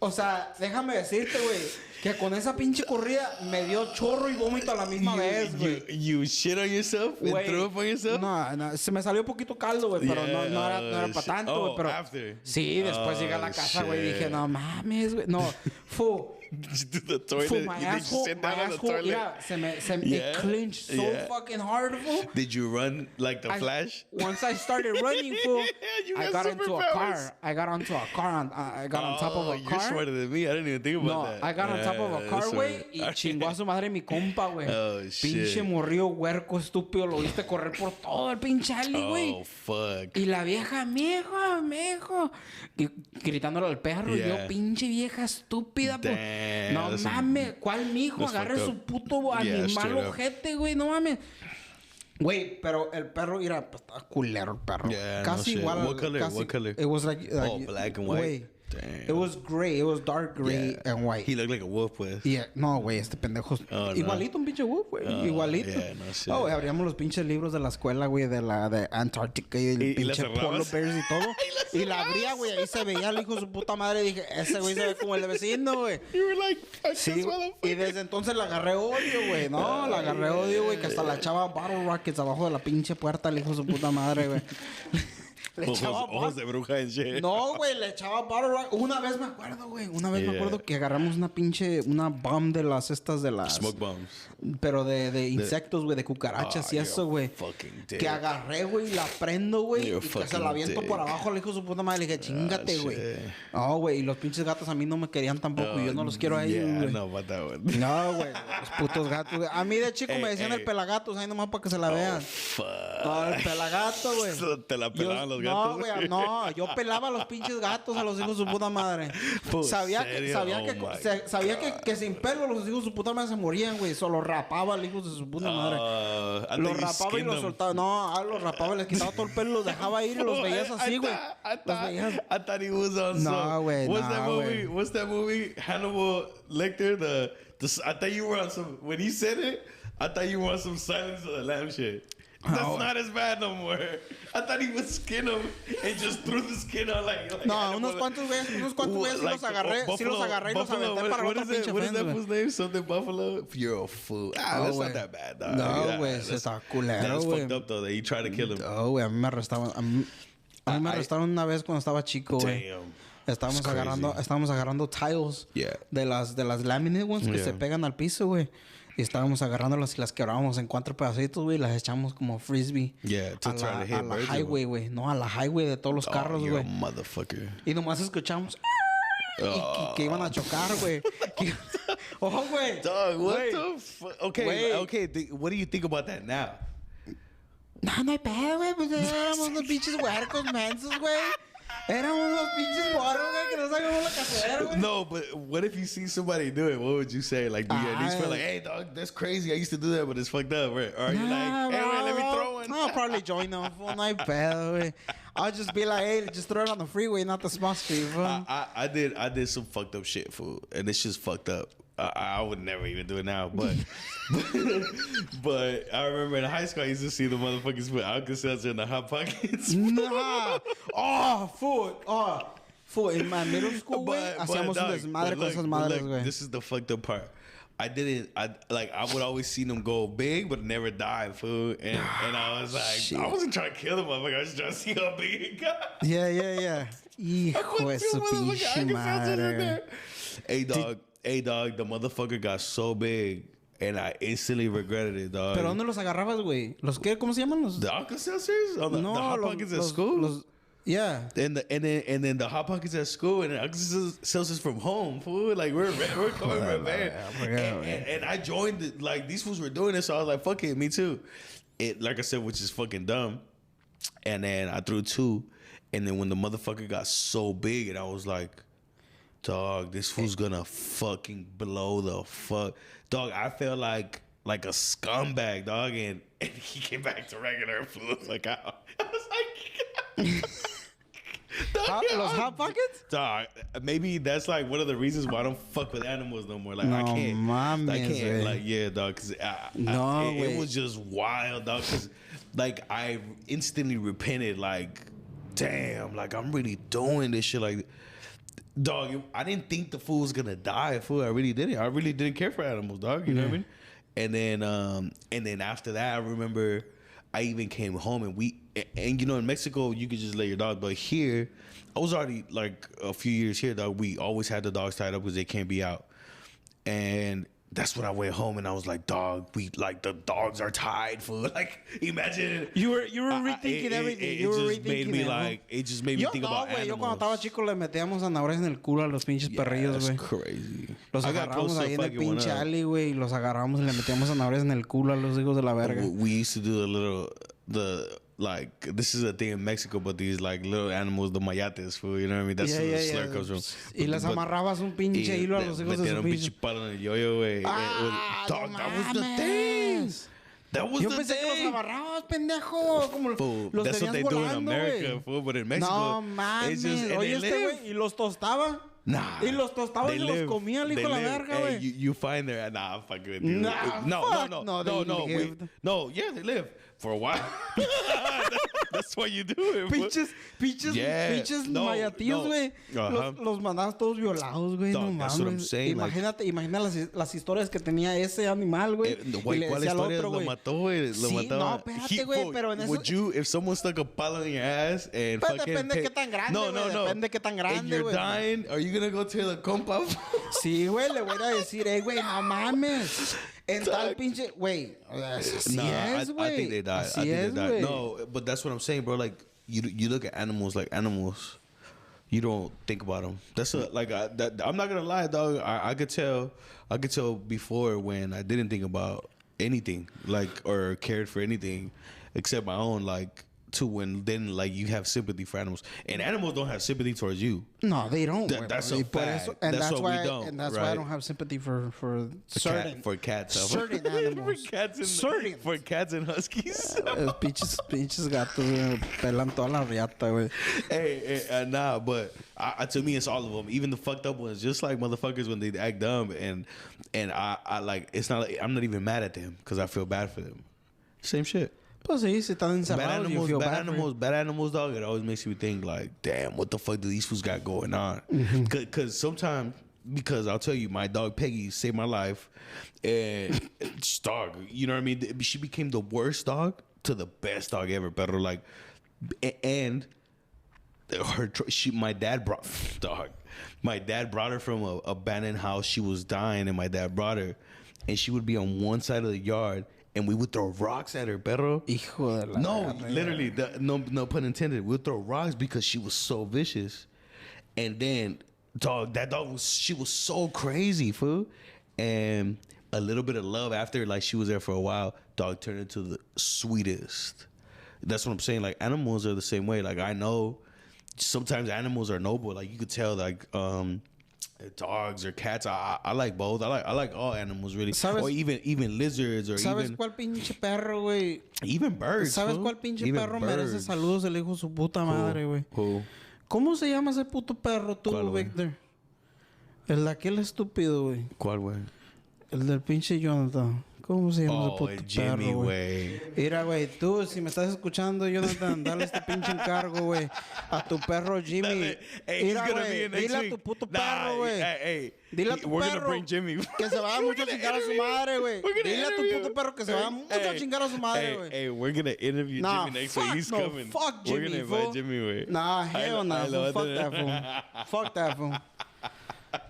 O sea, déjame decirte, güey, que con esa pinche corrida me dio chorro y vómito a la misma vez, güey. You shit on yourself? And threw up on yourself? No, se me salió un poquito caldo, güey, pero no era para tanto, güey. Pero after. sí, después llegué a la casa, güey, y dije, no mames, güey. No, Fool. Did you do the toilet? Fool, my asshole, yeah, it clinched so fucking hard, fool. Did you run like the Flash? Once I started running, fool, I got into a superpowers. car. I got onto a car. I got on top of a car. You're smarter than me. I didn't even think about that. No, I got on top of a car, güey, y chingó a su madre mi compa, güey. Oh, shit. Pinche morrío huerco estúpido. Lo viste correr por todo el pinche alley, güey. Oh, fuck. Y la vieja, mijo. Y gritándole al perro. Yeah. Y yo, pinche vieja estúpida, pues. No mames. ¿Cuál mijo? Agarre su puto animal ojete, güey. No mames. Güey, pero el perro, mira, pues, estaba culero el perro. Yeah, casi no igual. What color? Casi, What color? It was like black and white. Güey, Damn. it was gray. It was dark gray and white. He looked like a wolf, pues. Yeah. No, güey, este pendejo. Igualito un pinche wolf, güey. Igualito. Yeah, no shit. Güey, abríamos los pinches libros de la escuela, güey, de Antártica y el pinche Polo Bears y todo. y la abría, güey, ahí se veía el hijo de su puta madre. Dije, ese güey se ve como el vecino, güey. You were like, sí, y desde entonces le agarré odio, güey. No, le agarré odio, güey, que hasta la echaba bottle rockets abajo de la pinche puerta el hijo de su puta madre, güey. Le echaba ojos de bruja en shit. No, güey, le echaba bottle rock. Una vez me acuerdo, güey. Me acuerdo que agarramos una bomb de las estas de las... Smoke bombs. Pero de insectos, güey, de cucarachas y eso, güey. Que agarré, güey, la prendo, güey. Y que se la aviento por abajo al hijo de su puta madre. Le dije, chingate, güey. No, güey, y los pinches gatos a mí no me querían tampoco. Y yo no los quiero a ellos, güey. No, güey, los putos gatos, güey. A mí de chico me decían el pelagatos, ahí nomás para que se la vean. No, el pelagato, güey. Te la pelaban los gatos. No, güey, no. Yo pelaba a los pinches gatos, a los hijos de su puta madre. Sabía que sin pelo los hijos de su puta madre se morían, güey. Solo rapaba al hijo de su puta madre. Los rapaba y los soltaba. No, los rapaba, les quitaba todo el pelo, los dejaba ir y los veías así, güey. I thought he was on No, güey, What's that movie? Hannibal Lecter? I thought you were on some... When he said it, I thought you were on some Silence of the Lambs shit. That's not as bad no more. I thought he would skin him and just threw the skin on like no, unos cuantos güeyes sí los agarré y los aventé para otra pinche What is that fool's name? Something Buffalo? You're a fool. That's not that bad, dog. No, güey, se está culero, That's güey. fucked up, though, that he tried to kill him. No, güey, a mí me arrestaron una vez cuando estaba chico, güey. Estábamos agarrando tiles de las laminate ones que se pegan al piso, güey. Y estábamos agarrándolas y las quebrábamos en 4 pedacitos, güey. Las echamos como frisbee. Yeah, to try to hit a la highway, güey. No, a la highway de todos los carros, güey. Motherfucker. Y nomás escuchamos... Y que iban a chocar, güey. Ojo, güey. Dog, what the fuck? Okay, what do you think about that now? No hay pedo, güey. Pues éramos unos pinches huercos mensos, güey. Éramos unos pinches guarros, güey, que no sabíamos lo que hacer, güey. No, but what if you see somebody do it? What would you say? Like, do you at least feel like, hey, dog, that's crazy. I used to do that, but it's fucked up, right? Or are you like, hey, wait, let me throw one? I'll probably join them. No hay pedo, güey. I'll just be like, hey, just throw it on the freeway, not the small street, fool. I did some fucked up shit, fool. And it's just fucked up. I would never even do it now, but but I remember in high school I used to see the motherfuckers put Alka-Seltzer in the hot pockets. Nah. Fool. In my middle school, güey, hacíamos un desmadre con esas madres, güey. This is the fucked up part. I would always see them go big, but never die, fool. And I was like, shit. I wasn't trying to kill them, motherfucker. I was just trying to see how big it got. Yeah. Hijo de su pinche madre. Hey, dog, the motherfucker got so big, and I instantly regretted it, dog. ¿Pero dónde los agarrabas, güey? ¿Los qué? ¿Cómo se llaman? The Alka-Seltzers? The Hot Pockets at school? Yeah. And then the Hot Pockets at school, and the Alka-Seltzers from home, fool. Like, we're coming from there. And I joined it. Like, these fools were doing it, so I was like, fuck it, me too. Like I said, which is fucking dumb. And then I threw 2. And then when the motherfucker got so big, and I was like... Dog, this fool's gonna fucking blow the fuck. Dog, I felt like a scumbag, dog, and he came back to regular fool. Like, I was like... Dog, los Hot Pockets? Dog, maybe that's like one of the reasons why I don't fuck with animals no more. Like, I can't. Mames, like, yeah, dog, because it was just wild, dog, because, like, I instantly repented, like, damn, like, I'm really doing this shit, like... Dog, I didn't think the fool was gonna die. Fool, I really didn't. I really didn't care for animals, dog. You know what I mean? And then after that, I remember I even came home and you know, in Mexico you could just let your dog, but here I was already like a few years here, dog. We always had the dogs tied up because they can't be out, and that's when I went home and I was like, dog, we like the dogs are tied, fool. Like, imagine you were rethinking everything. You were rethinking it just made me think about animals. Yo cuando estaba chico le metíamos zanahorias en el culo a los pinches perrillos, güey. That's crazy. Los agarramos ahí en el pinche alley, güey, y los agarramos y le metíamos zanahorias en el culo a los hijos de la verga. We used to do like, this is a thing in Mexico, but these like little animals, the mayates, fool, you know what I mean? That's where the slur comes from. Y les amarrabas un pinche hilo a los hijos de su pinche. Palo en el yoyo, güey. Dog, that was the thing. That was Yo the pensé thing. que los agarrabas, pendejo. Como fool, los that's what they do in America, wey. fool, but in Mexico, no mames. Oye, güey, y los tostaba. Nah. Y los tostaban y los comía el hijo de la verga, güey. You find their... Nah, I'm fucking with you. No, yeah, they live. For a while. That's why you do it. Pinches mayatillos, güey. Los mandabas todos violados, güey. No mames. That's what I'm saying. Imagina las historias que tenía ese animal, güey. ¿Cuál historia? Lo mató, güey. Lo mató. No, espérate, güey. Pero en eso... Would you, if someone stuck a palo in your ass and pues fucking... Depende de qué tan grande, güey. No. Depende de qué tan grande, güey. And you're dying, are you gonna go tell the compa? Sí, güey. Le voy a decir, güey, no mames. En tal pinche... Güey, así es, güey. I think they died. Así es, güey. No, but that's what I'm saying, bro. Like, you look at animals like animals. You don't think about them. That's I'm not gonna lie, dog. I could tell before when I didn't think about anything, like, or cared for anything except my own, like, to when then like you have sympathy for animals, and animals don't have sympathy towards you. No, they don't. That's a fact. That's why we don't. And that's why I don't have sympathy for certain cats. Certain animals. For cats and huskies. Pinches gatos pelan toda la riata, güey. Hey, nah, but to me it's all of them, even the fucked up ones. Just like motherfuckers when they act dumb, and I like, it's not like, I'm not even mad at them because I feel bad for them. Same shit. Pues sí, se están encerrados. Bad animals, dog. It always makes me think like, damn, what the fuck do these fools got going on? Because sometimes, because I'll tell you, my dog Peggy saved my life, and dog, you know what I mean? She became the worst dog to the best dog ever, pero like, and my dad brought dog. My dad brought her from a abandoned house. She was dying, and my dad brought her, and she would be on one side of the yard. And we would throw rocks at her, perro. Hijo de la No, literally, no pun intended. We'd throw rocks because she was so vicious. And then, dog, she was so crazy, fool. And a little bit of love after, like, she was there for a while, dog turned into the sweetest. That's what I'm saying. Like, animals are the same way. Like, I know sometimes animals are noble. Like, you could tell, like, dogs or cats. I like both. I like all animals, really. ¿Sabes? Or even lizards, or ¿Sabes cuál pinche perro, güey? Even birds. ¿Sabes cuál pinche perro merece saludos, el hijo de su puta madre, güey? ¿Cómo se llama ese puto perro tú, Victor? El de aquel estúpido, güey. ¿Cuál, güey? El del pinche Jonathan. ¿Cómo se llama ese puto Jimmy, perro, güey? Mira, güey, tú, si me estás escuchando, Jonathan, dale este pinche encargo, güey. A tu perro Jimmy. Mira, güey, dile a tu puto perro, güey. Dile a tu perro que se va a mucho a chingar a su madre, güey. Dile a tu puto perro que se va mucho a chingar a su madre, güey. Hey, we're gonna interview Jimmy next week. He's coming. Fuck Jimmy, we're gonna invite Jimmy, güey. Nah, hell no. Fuck that fool. Fuck that fool.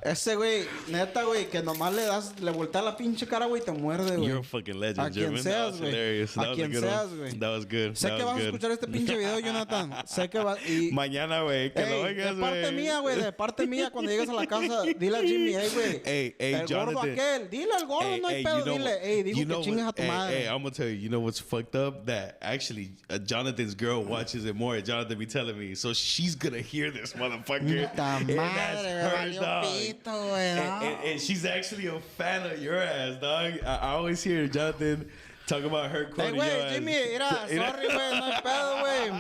Ese güey, neta, güey, que nomás le voltea la pinche cara, güey, te muerde, güey. You're a fucking legend, a quien German. seas, güey. A quien seas, güey. That was good. Sé que vas a escuchar este pinche video, Jonathan. Sé que vas... Mañana, güey, que lo oigas, güey. De parte mía, güey, de parte mía, cuando llegues a la casa, dile a Jimmy, güey. El gordo aquel. Dile al gordo, no hay pedo, dile. Digo que chingas a tu madre. I'm gonna tell you, you know what's fucked up? That actually, Jonathan's girl watches it more. Jonathan be telling me. So she's gonna hear this motherfucker. Puta madre, dog. Pito, güey. And she's actually a fan of your ass, dog. I always hear Jonathan talk about her quoting your ass. Jimmy, mira, sorry, güey, no hay pedo, güey.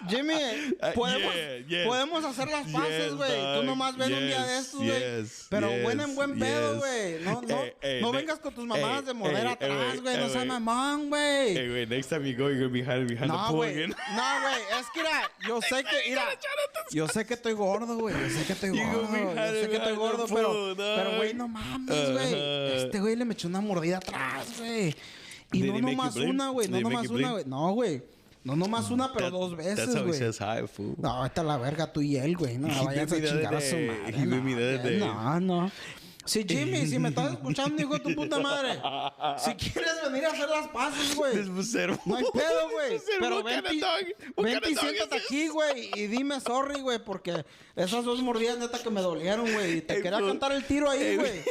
Jimmy, podemos hacer las paces, güey. Tú nomás ven un día de estos, güey. Pero en buen pedo, güey. No vengas con tus mamadas de morder atrás, güey. No seas mamón, güey. Hey, wait, next time you go, you're gonna be hiding behind the pool again. No, güey, es que yo sé que estoy gordo, güey. Yo sé que estoy gordo, pero güey, no mames, güey. Este güey le me echó una mordida atrás, güey. Y no nomás una, güey. No nomás una, güey. No, güey. No nomás una, pero dos veces, güey. That's how he says hi, fool. No, esta es la verga, tú y él, güey. No, vayan a chingar a su madre. No. Sí, Jimmy, si me estás escuchando, hijo de tu puta madre. Si quieres venir a hacer las paces, güey. No hay pedo, güey. Pero vente y siéntate aquí, güey. Y dime sorry, güey, porque esas dos mordidas neta que me dolieron, güey. Y te quería cantar el tiro ahí, güey.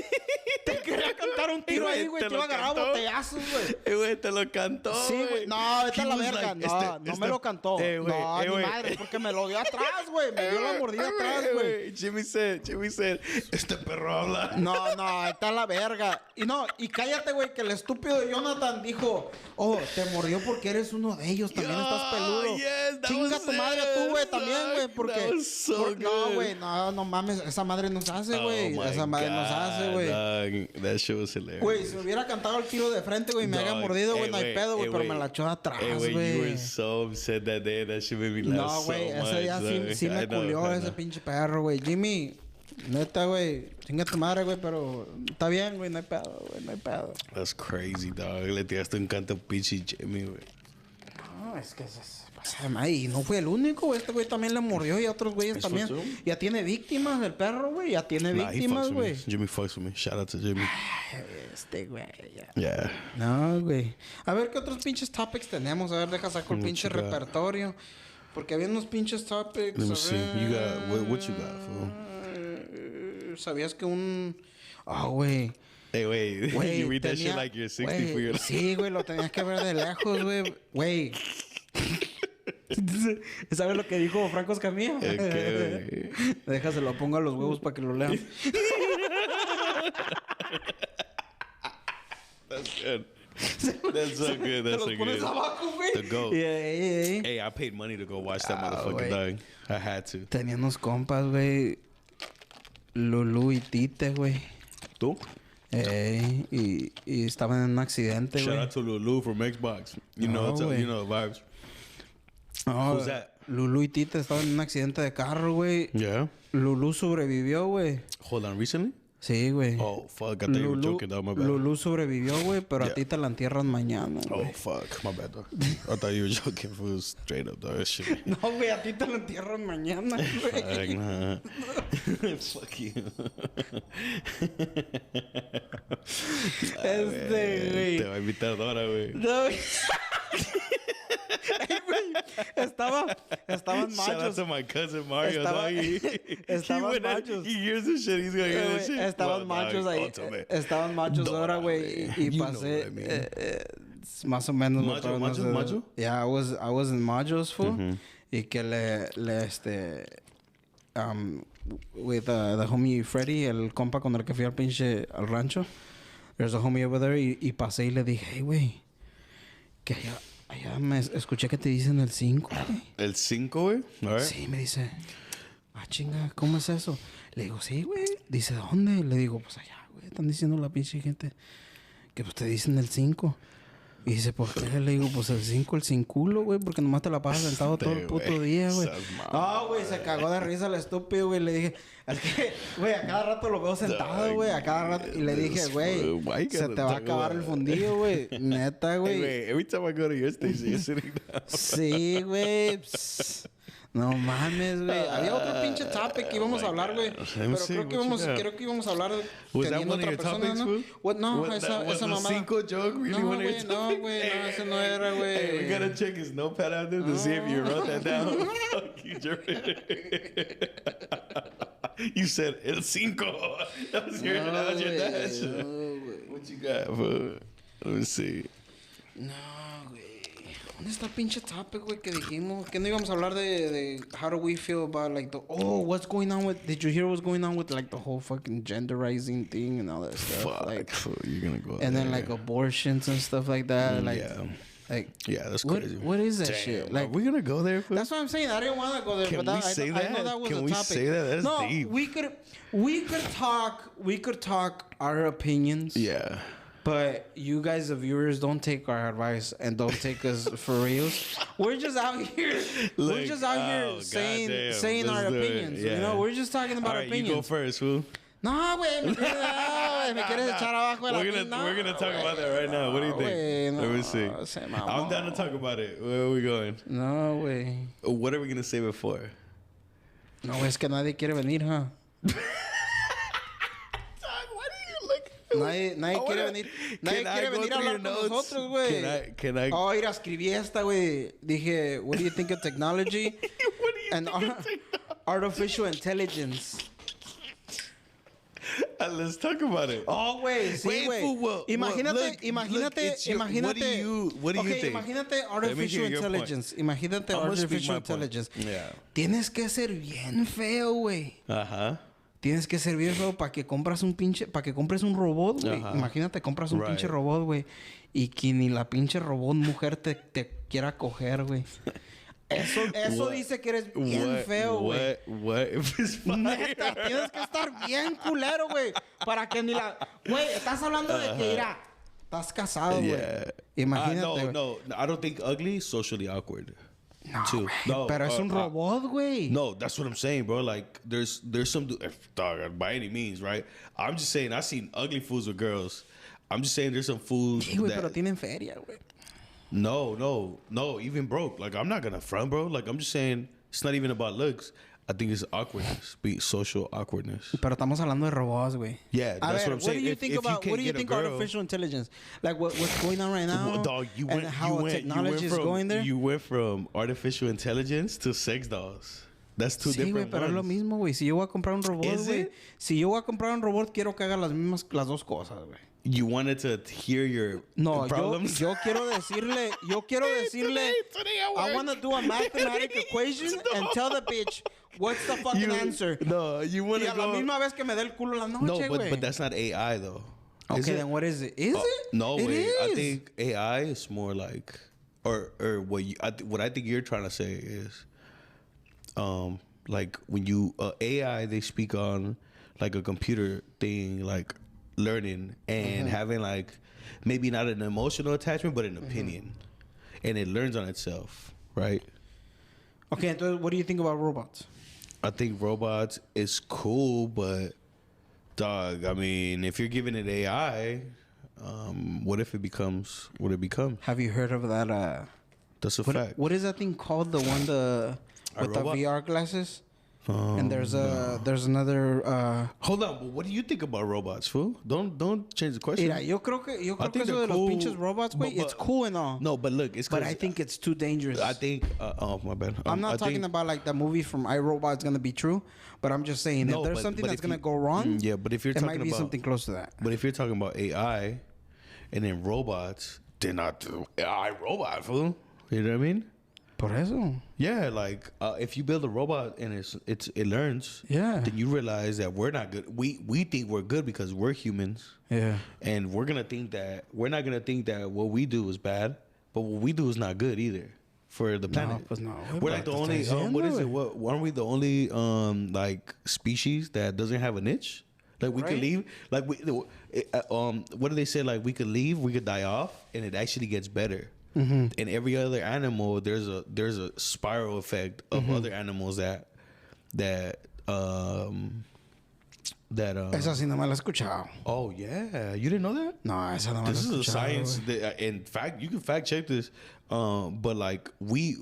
Te quería cantar un tiro ahí, güey. Te iba a agarrar botellazos, güey. Güey, te lo cantó, sí, güey. No, vete a la verga. No me lo cantó. No, ni madre, porque me lo dio atrás, güey. Me dio la mordida atrás, güey. Jimmy said, este perro habla. No, está la verga. Y cállate, güey, que el estúpido de Jonathan dijo, oh, te mordió porque eres uno de ellos, también estás peludo. Chinga tu madre tú, güey, también, güey, porque... no, güey, no mames, esa madre nos hace, güey. Esa madre nos hace, güey. That shit was hilarious. Güey, si me hubiera cantado el tiro de frente, güey, me haya mordido, güey, no hay pedo, güey, pero me la echó atrás, güey. You were so upset that day. That shit made me laugh so much. No, güey, ese día sí me culió ese pinche perro, güey. Jimmy... Neta, güey. Chinga tu madre, güey, pero está bien, güey. No hay pedo, güey. No hay pedo. That's crazy, dog. Le tiraste un canto pinche Jimmy, güey. No, es que se pasa de madre. Y no fue el único, güey. Este güey también le murió y a otros güeyes también. Ya tiene víctimas el perro, güey. Ya tiene víctimas, güey. Jimmy fucks with me. Shout out to Jimmy. Este güey, ya. Yeah. No, güey. A ver, ¿qué otros pinches topics tenemos? A ver, deja sacar el pinche repertorio. Porque había unos pinches topics. Let me see. You got... What you got, fool? ¿Sabías que un... güey. Hey, wait. You read that shit like you're 64 years old. Sí, güey. Lo tenías que ver de lejos, güey. Güey. ¿Sabes lo que dijo Franco Escamilla? Okay, Déjaselo, pongo a los huevos para que lo lean. That's good. That's so good. That's so good. The GOAT. Yeah. Hey, I paid money to go watch that motherfucking thing. I had to. Tenía unos compas, güey. Lulu y Tite, güey. ¿Tú? Y estaban en un accidente, güey. Shout out to Lulu from Xbox. You know the vibes. Who's that? Lulu y Tite estaban en un accidente de carro, güey. Yeah. Lulu sobrevivió, güey. Hold on, recently? Sí, güey. Oh, fuck. I thought you were joking, dog. My bad. Lulu sobrevivió, güey, pero a ti te la entierran mañana, güey. Oh, fuck. My bad, dog. I thought you were joking. It was straight up, dog. Shit. No, güey, a ti te la entierran mañana, güey. Fuck, nah. Fuck you. Güey. Te va a invitar Dora, güey. No, güey. Hey, güey. Estaban machos. Shout out to my cousin Mario, dog. Estaban machos. He hears this shit. He's gonna hear this shit. Estaban machos ahí. Estaban machos ahora, güey. Y pasé... más o menos... ¿Macho? Yeah, I was in Majos, fool. Y que with the homie Freddy, el compa con el que fui al pinche... al rancho. There's a homie over there. Y pasé y le dije, hey, güey. Que allá me escuché que te dicen el 5, güey. ¿El 5, güey? Sí, me dice... chinga, ¿cómo es eso? Le digo, sí, güey. Dice, ¿dónde? Le digo, pues allá, güey. Están diciendo la pinche gente que pues te dicen el 5. Y dice, ¿por qué? Le digo, pues el 5, el sin culo, güey. Porque nomás te la pasas sentado todo el puto día, güey. No, güey, se cagó de risa el estúpido, güey. Le dije, es que, güey, a cada rato lo veo sentado, güey. A cada rato. Y le dije, güey, se te va a acabar el fundido, güey. Neta, güey. Every time I go to your station, you're sitting down. Sí, güey. No mames, güey. Había otro pinche topic que íbamos a hablar, güey. Pero creo que íbamos a hablar teniendo otra persona, ¿no? No, esa mamada. ¿Cinco joke? Really? No, güey, no, ese no era, güey. Hey, we gotta check his notepad out there to see if you wrote that down. Fuck you, Jerry. You said el 5. That was your dash. What you got, fool? Let me see. No, güey. ¿Dónde está el pinche topic, güey, que dijimos? Que no íbamos a hablar de how do we feel about, like, what's going on with... Did you hear what's going on with, like, the whole fucking genderizing thing and all that stuff? Fuck, like, you're gonna go and then, like, abortions and stuff like that. Like, yeah, that's crazy. What is that shit? Like, we're gonna go there? That's what I'm saying. I didn't want to go there. Can but we say that? I know that was Can a we topic. say that? That's deep. We could talk our opinions. Yeah. But you guys, the viewers, don't take our advice and don't take us for reals. We're just out here. We're just out here saying our opinions. Yeah. You know, we're just talking about opinions. You go first, fool. No, güey. me quieres echar abajo de la tienda. We're gonna talk about that right now. What do you think? Let me see. I'm down to talk about it. Where are we going? No, güey. What are we gonna save it for? No, es que nadie quiere venir, huh? Nadie quiere venir. Nadie quiere venir a hablar con nosotros, güey. Can I? Oh, mira, escribí esta, güey. Dije, what do you think of technology? What do you and think of technology? Artificial intelligence. Let's talk about it. Oh, güey, sí, güey. Imagínate. What do you think? Imagínate artificial intelligence. Imagínate artificial intelligence. Yeah. Tienes que ser bien feo, güey. Ajá. Tienes que ser bien feo para que compres un robot, güey. Imagínate, compras un pinche robot, güey. Y que ni la pinche robot mujer te quiera coger, güey. Eso dice que eres bien feo, güey. Neta, tienes que estar bien culero, güey. Para que ni la... Güey, estás hablando de que, mira, estás casado, güey. Yeah. Imagínate, no. I don't think ugly is socially awkward. No, pero es un robot, güey. No, that's what I'm saying, bro. Like, there's some... Dog, by any means, right? I'm just saying, I've seen ugly fools with girls. I'm just saying there's some fools sí, güey, pero tienen feria, güey. No, even broke. Like, I'm not gonna front, bro. Like, I'm just saying, it's not even about looks. I think it's awkwardness, social awkwardness. Pero estamos hablando de robots, güey. Yeah, that's what I'm saying. What do you think about artificial intelligence? Like what's going on right now? Well, dog, technology is going there. You went from artificial intelligence to sex dolls. That's two different ones. Sí, güey, pero es lo mismo, güey. Si yo voy a comprar un robot, güey. Si yo voy a comprar un robot, quiero que haga las dos cosas, güey. You wanted to hear your problems? Yo quiero decirle, I want to do a mathematical equation and tell the bitch what's the fucking answer. No, you want to go... Y a la misma vez que me dé el culo la noche, güey. No, but that's not AI, though. Okay, then what is it? Is it? No, way. I think AI is more like... Or what I think you're trying to say is... like, when you... AI, they speak on, like, a computer thing, like... learning and having like maybe not an emotional attachment but an opinion and it learns on itself, right? Okay, so what do you think about robots? I think robots is cool, but dog, I mean, if you're giving it AI, what if it becomes what it becomes? Have you heard of that? That's a fact. What is that thing called? The one with the VR glasses? And there's another. Hold on, but what do you think about robots, fool? Don't change the question. Mira, yo creo que eso de los pinches robots, güey, it's cool and all. No, but look, but I think it's too dangerous. I think. Oh my bad. I'm not talking about like the movie from iRobot's gonna be true, but I'm just saying if there's something that's gonna go wrong. Yeah, but if you're talking about, it might be something close to that. But if you're talking about AI, and then robots, they're not iRobot, fool. You know what I mean? Por eso. Yeah, like if you build a robot and it learns, then you realize that we're not good. We think we're good because we're humans. Yeah. And we're not gonna think that what we do is bad, but what we do is not good either for the planet. No, we're like the only what is it? Aren't we the only like species that doesn't have a niche? Like we could leave, like what do they say? Like we could leave, we could die off, and it actually gets better. In every other animal, there's a spiral effect of other animals that esa sí no me la he escuchado. Oh yeah, you didn't know that? No, esa no me la he escuchado. This is a science that, in fact, you can fact check this. But like we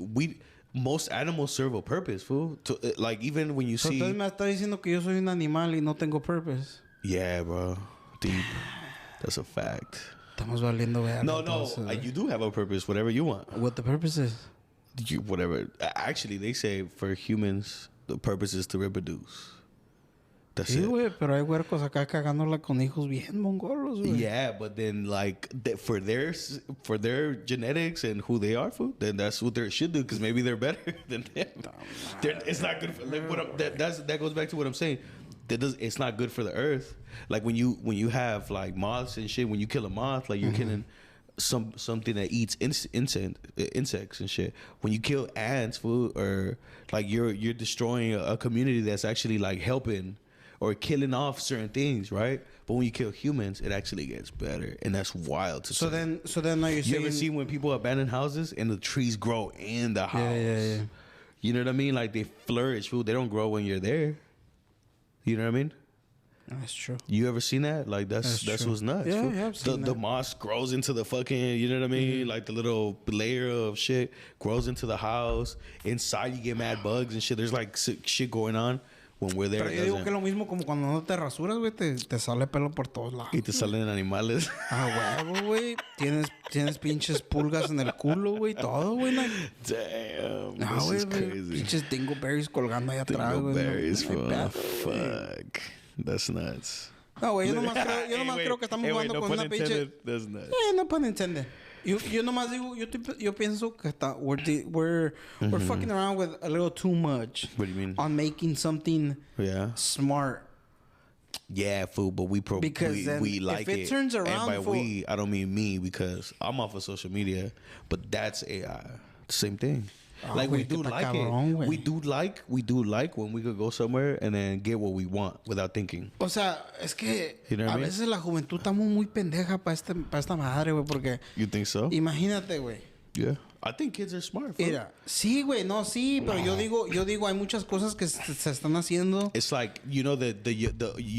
most animals serve a purpose, fool. Like even when you see. Entonces me está diciendo que yo soy un animal y no tengo purpose. Yeah, bro. Deep. That's a fact. Estamos valiendo verga. No. You do have a purpose, whatever you want. What the purpose is? Whatever. Actually, they say for humans, the purpose is to reproduce. That's it. Güey, pero hay huercos acá cagándola con hijos bien mongolos, güey. Yeah, but then like for their genetics and who they are, then that's what they should do because maybe they're better than them. It's not good for that goes back to what I'm saying. It's not good for the earth. Like when you have like moths and shit, when you kill a moth, like you're killing something that eats insects and shit. When you kill ants, food, or like you're destroying a community that's actually like helping or killing off certain things, right? But when you kill humans, it actually gets better, and that's wild to see. So then, are you saying? You ever see when people abandon houses and the trees grow in the house? Yeah. You know what I mean? Like they flourish, food. They don't grow when you're there. You know what I mean? That's true. You ever seen that? Like that's what's nuts. Yeah, fool. yeah, I've seen the that. moss grows into the fucking, you know what I mean? Like the little layer of shit grows into the house. Inside you get mad bugs and shit. There's like shit going on when we're there. Pero yo digo que es lo mismo como cuando no te rasuras, güey, te sale pelo por todos lados. Y te salen animales. Ah, huevo, güey. Tienes pinches pulgas en el culo, güey. Todo, güey. Damn. No, This güey. is crazy. Pinches dingleberries colgando ahí atrás, güey. Dingleberries, No, fool. no hay pedo, Fuck. That's nuts. No, güey. Yo nomás creo que estamos jugando no con pun una pinche... intended. That's nuts. No pun intended. Yo nomás digo... Yo pienso que we're fucking around with a little too much. What do you mean? On making something Yeah. smart. Yeah, fool, but Because then we like if it turns around, and by fool- we, I don't mean me because I'm off of social media, but that's AI. Same thing. Like we güey, do que está like cabrón, it. güey. We do like when we could go somewhere and then get what we want without thinking. O sea, es que You know what a I mean? veces la juventud estamos muy pendeja para esta madre, güey, porque You think so? imagínate, güey. Yeah. I think kids are smart. Fool. Mira, sí, güey, no, sí, pero yo digo, hay muchas cosas que se están haciendo. It's like, you know, the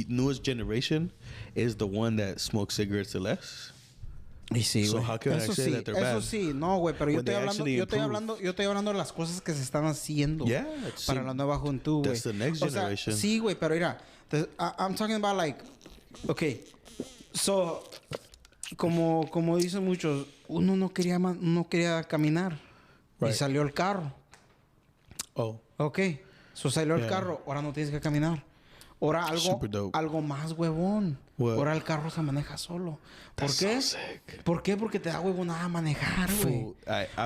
newest generation is the one that smokes cigarettes the less. Y sí, So güey. how can I Eso say sí, that they're eso bad? sí, no, güey, pero yo When they actually improve. estoy hablando de las cosas que se están haciendo Yeah, para sí. la nueva juventud, güey. That's the next O sea, generation. sí, güey, pero mira, I'm talking about like, okay, so como dicen muchos, uno no quería caminar y Right. salió el carro. Oh. Ok. So salió el Yeah. carro, ahora no tienes que caminar. Ahora Super dope. algo más huevón. What? Ahora el carro se maneja solo. ¿Por That's qué? so sick. ¿Por qué? Porque te da huevonada manejar, güey.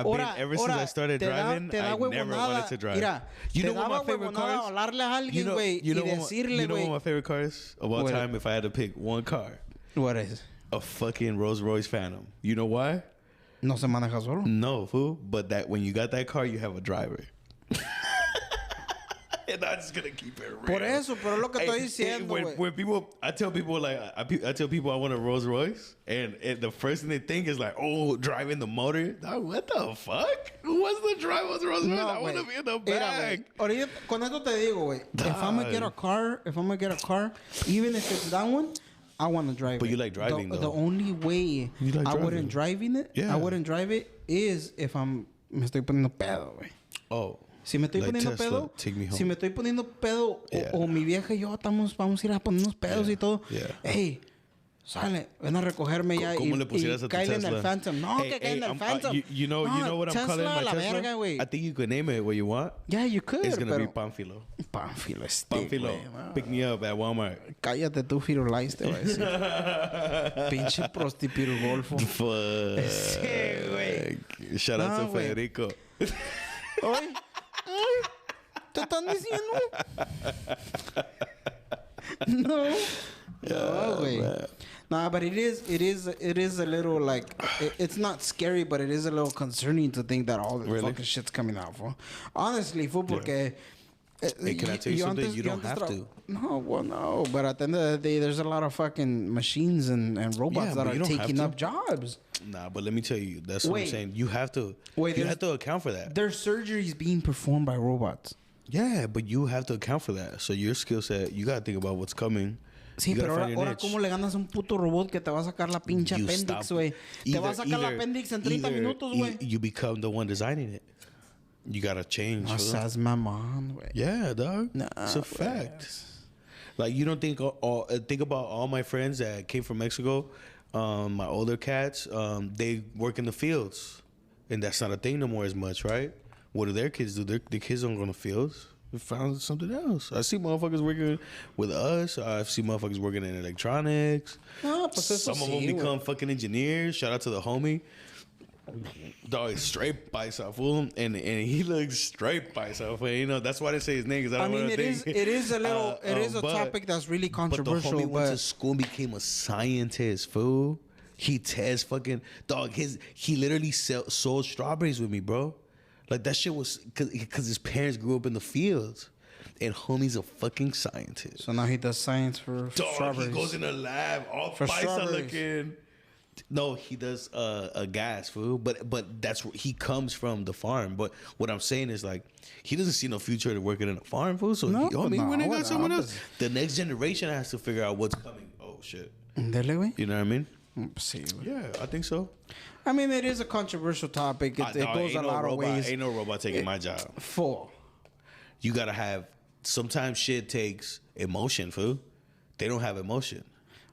Fool, ever since I started driving, te da I never wanted to drive. Mira, You te know what daba my favorite huevonada car is? hablarle a alguien, güey, y decirle, you know güey. what my favorite car is of all What? time if I had to pick one car? What is? A fucking Rolls Royce Phantom. You know why? No se maneja solo. No, fool. But that when you got that car, you have a driver. And I'm just gonna keep it real. Por eso, pero es lo que estoy diciendo, güey. when people, I tell people like, I tell people I want a Rolls Royce, and the first thing they think is like, oh, driving the motor. Dog, what the fuck? Who wants to drive a Rolls Royce? I want to be in the Mira, back. güey, ahorita, con esto te digo, güey. If I'm gonna get a car, even if it's that one, I want to drive But it. you like driving, the though. only way You like I driving. wouldn't drive it is if me estoy poniendo pedo, güey. Oh. Si me estoy Like poniendo Tesla, pedo, take me home. si me estoy poniendo pedo, Yeah. o mi vieja y yo vamos a ir a ponernos pedos y todo. Yeah. Hey, sale, ven a recogerme ya ¿Cómo y, le pusieras a tu cáele en el Tesla? Phantom. No, Hey, que cae en el I'm- Phantom. you know what I'm Tesla calling my a la Tesla? verga, güey. I think you could name it what you want. Yeah, you could, It's gonna be pero... Pánfilo. Pánfilo, stick, Pánfilo, güey. No. pick me up at Walmart. Cállate tú, Firulais, te voy a decir. Pinche prostipirugolfo. Fuck. Sí, güey. Shout out No, to güey. Federico. Ay, ¿te están diciendo? No. No, güey. Nah, but it is a little like, it's not scary, but it is a little concerning to think that all this Really? fucking shit's coming out, fool. Honestly, fool, porque... Hey, can I tell you something? You don't have to. No, well, no. But at the end of the day, there's a lot of fucking machines and robots Yeah, that but are you don't have taking to. up jobs. Nah, but let me tell you, that's what I'm Wait. saying. You have to. Wait, you there's- have to account for that. There's surgeries being performed by robots. Yeah, but you have to account for that. So your skill set, you gotta think about what's coming. Sí, You gotta pero find your ahora niche. ¿cómo le ganas a un puto robot que te va a sacar la pinche You appendix, stop. güey? Te va a sacar la Either- appendix en 30 minutos, güey. You become the one designing it. You gotta change. No fool. seas mamón, güey. Yeah, dog. Nah, it's a güey. fact. Like you don't think think about all my friends that came from Mexico, my older cats. They work in the fields, and that's not a thing no more as much, right? What do their kids do? Their kids don't go in the fields. They found something else. I see motherfuckers working with us. I've seen motherfuckers working in electronics. No, pues eso Some of sí, them become güey. fucking engineers. Shout out to the homie. Dog is straight paisa, fool, and he looks straight paisa, fool. You know that's why they say his name because I I don't mean, want to it think. is a little, it is a but- topic that's really But the controversial, homie went to but school and became a scientist, fool. He tests fucking dog. He literally sold strawberries with me, bro. Like that shit was because his parents grew up in the fields, and homie's a fucking scientist. so now he does science for Dog, strawberries. he goes in a lab, all For paisa strawberries. looking. No, he does a gas, fool. But that's where he comes from, the farm. But what I'm saying is like he doesn't see no future to working in a farm, fool. So No, when they got someone no, else, the next generation has to figure out what's coming. Oh shit. Dele, güey. You know what I mean? Sí, güey. Yeah, I think so. I mean, it is a controversial topic. It goes a lot of ways. Ain't no robot taking my job. Full. You gotta have. Sometimes shit takes emotion, fool. They don't have emotion.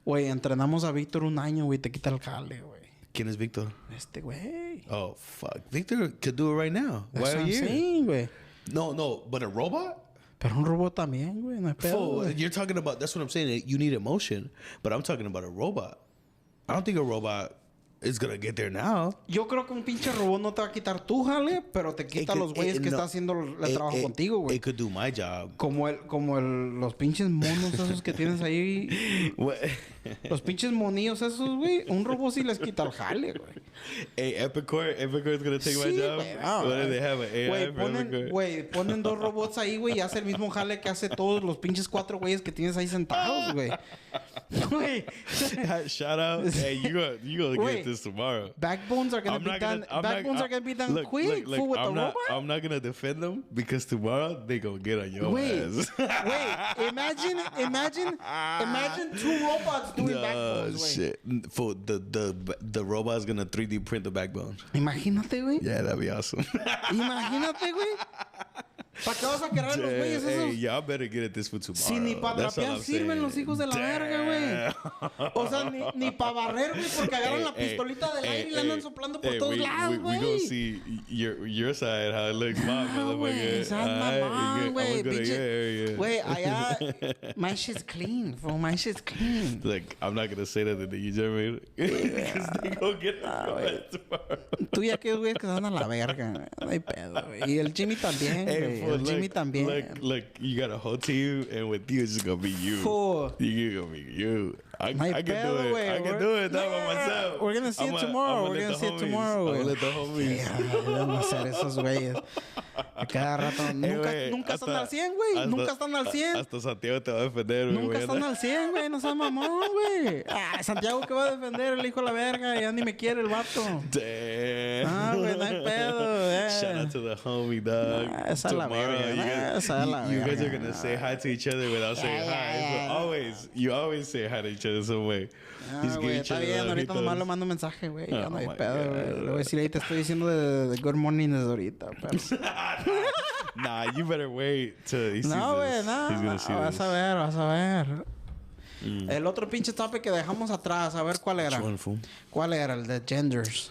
Güey, entrenamos a Víctor un año, güey. Te quita el jale, güey. ¿Quién es Víctor? Este güey. Oh, fuck. Victor could do it right now. That's Why what are I'm you? saying, güey. No, but a robot? Pero un robot también, güey. No hay pedo, Fool, güey. you're talking about, that's what I'm saying. You need emotion. But I'm talking about a robot. I don't think a robot is going to get there now. Yo creo que un pinche robot no te va a quitar tu jale, pero te quita los güeyes que está haciendo el trabajo contigo, güey. It could do my job. Los pinches monos esos que tienes ahí. Los pinches monillos esos, güey. Un robot sí les quita el jale, güey. Hey, Epicor is going to take my job? What do they have, an AI for Epicor? Güey, ponen dos robots ahí, güey, y hace el mismo jale que hace todos los pinches 4 güeyes que tienes ahí sentados, güey. Güey. Shout out. Hey, you gonna get this tomorrow. Backbones are gonna be done quick. Fool, with the robot. I'm not gonna defend them because tomorrow they gonna get on your ass. Wait, imagine 2 robots doing backbones, shit. For the robot's gonna 3D print the backbone. Imagínate, güey. Yeah, that'd be awesome. Imagínate, güey. ¿Para qué vas a querer los güeyes esos? Hey, y'all better get at this for tomorrow. Si ni para trapear sirven los hijos de la verga, güey. O sea, ni para barrer, güey, porque agarran la pistolita del aire y la andan soplando por todos lados, güey. We gonna see your side, how it looks, my motherfucker. Güey, allá, my shit's clean, bro. My shit's clean. Like, I'm not gonna say that to you, Jeremy. Because they gonna get it tomorrow. Tú y aquellos güeyes que se van a la verga, no hay pedo, güey. Y el Jimmy también, güey. El Jimmy también. Look, you got a whole team, and with you, it's just gonna be you. You're gonna be you. I can do it. I can do it not by myself. We're gonna see it tomorrow. We're gonna see it tomorrow, güey. I'm gonna let the homies. Vamos a hacer esos güeyes. A cada rato. Nunca están al 100, güey. Nunca están al 100. Hasta Santiago te va a defender, güey. Nunca están al 100, güey. No seas mamón, güey. Santiago que va a defender el hijo de la verga. Ya ni me quiere el vato. Damn. Güey, no hay pedo. Shout out to the homie, dog. Esa es la verga. You guys are gonna say hi to each other without saying hi. But you always say hi to each other some way. Güey, está bien. Ahorita nomás le mando mensaje, güey. Ya no hay pedo, güey. Le voy a decir ahí, te estoy diciendo de good morning desde ahorita, pero... Nah, you better wait till he sees no, güey, this. no. He's gonna see Vas this. a ver. El otro pinche topic que dejamos atrás, a ver cuál era. ¿Cuál era? El de genders.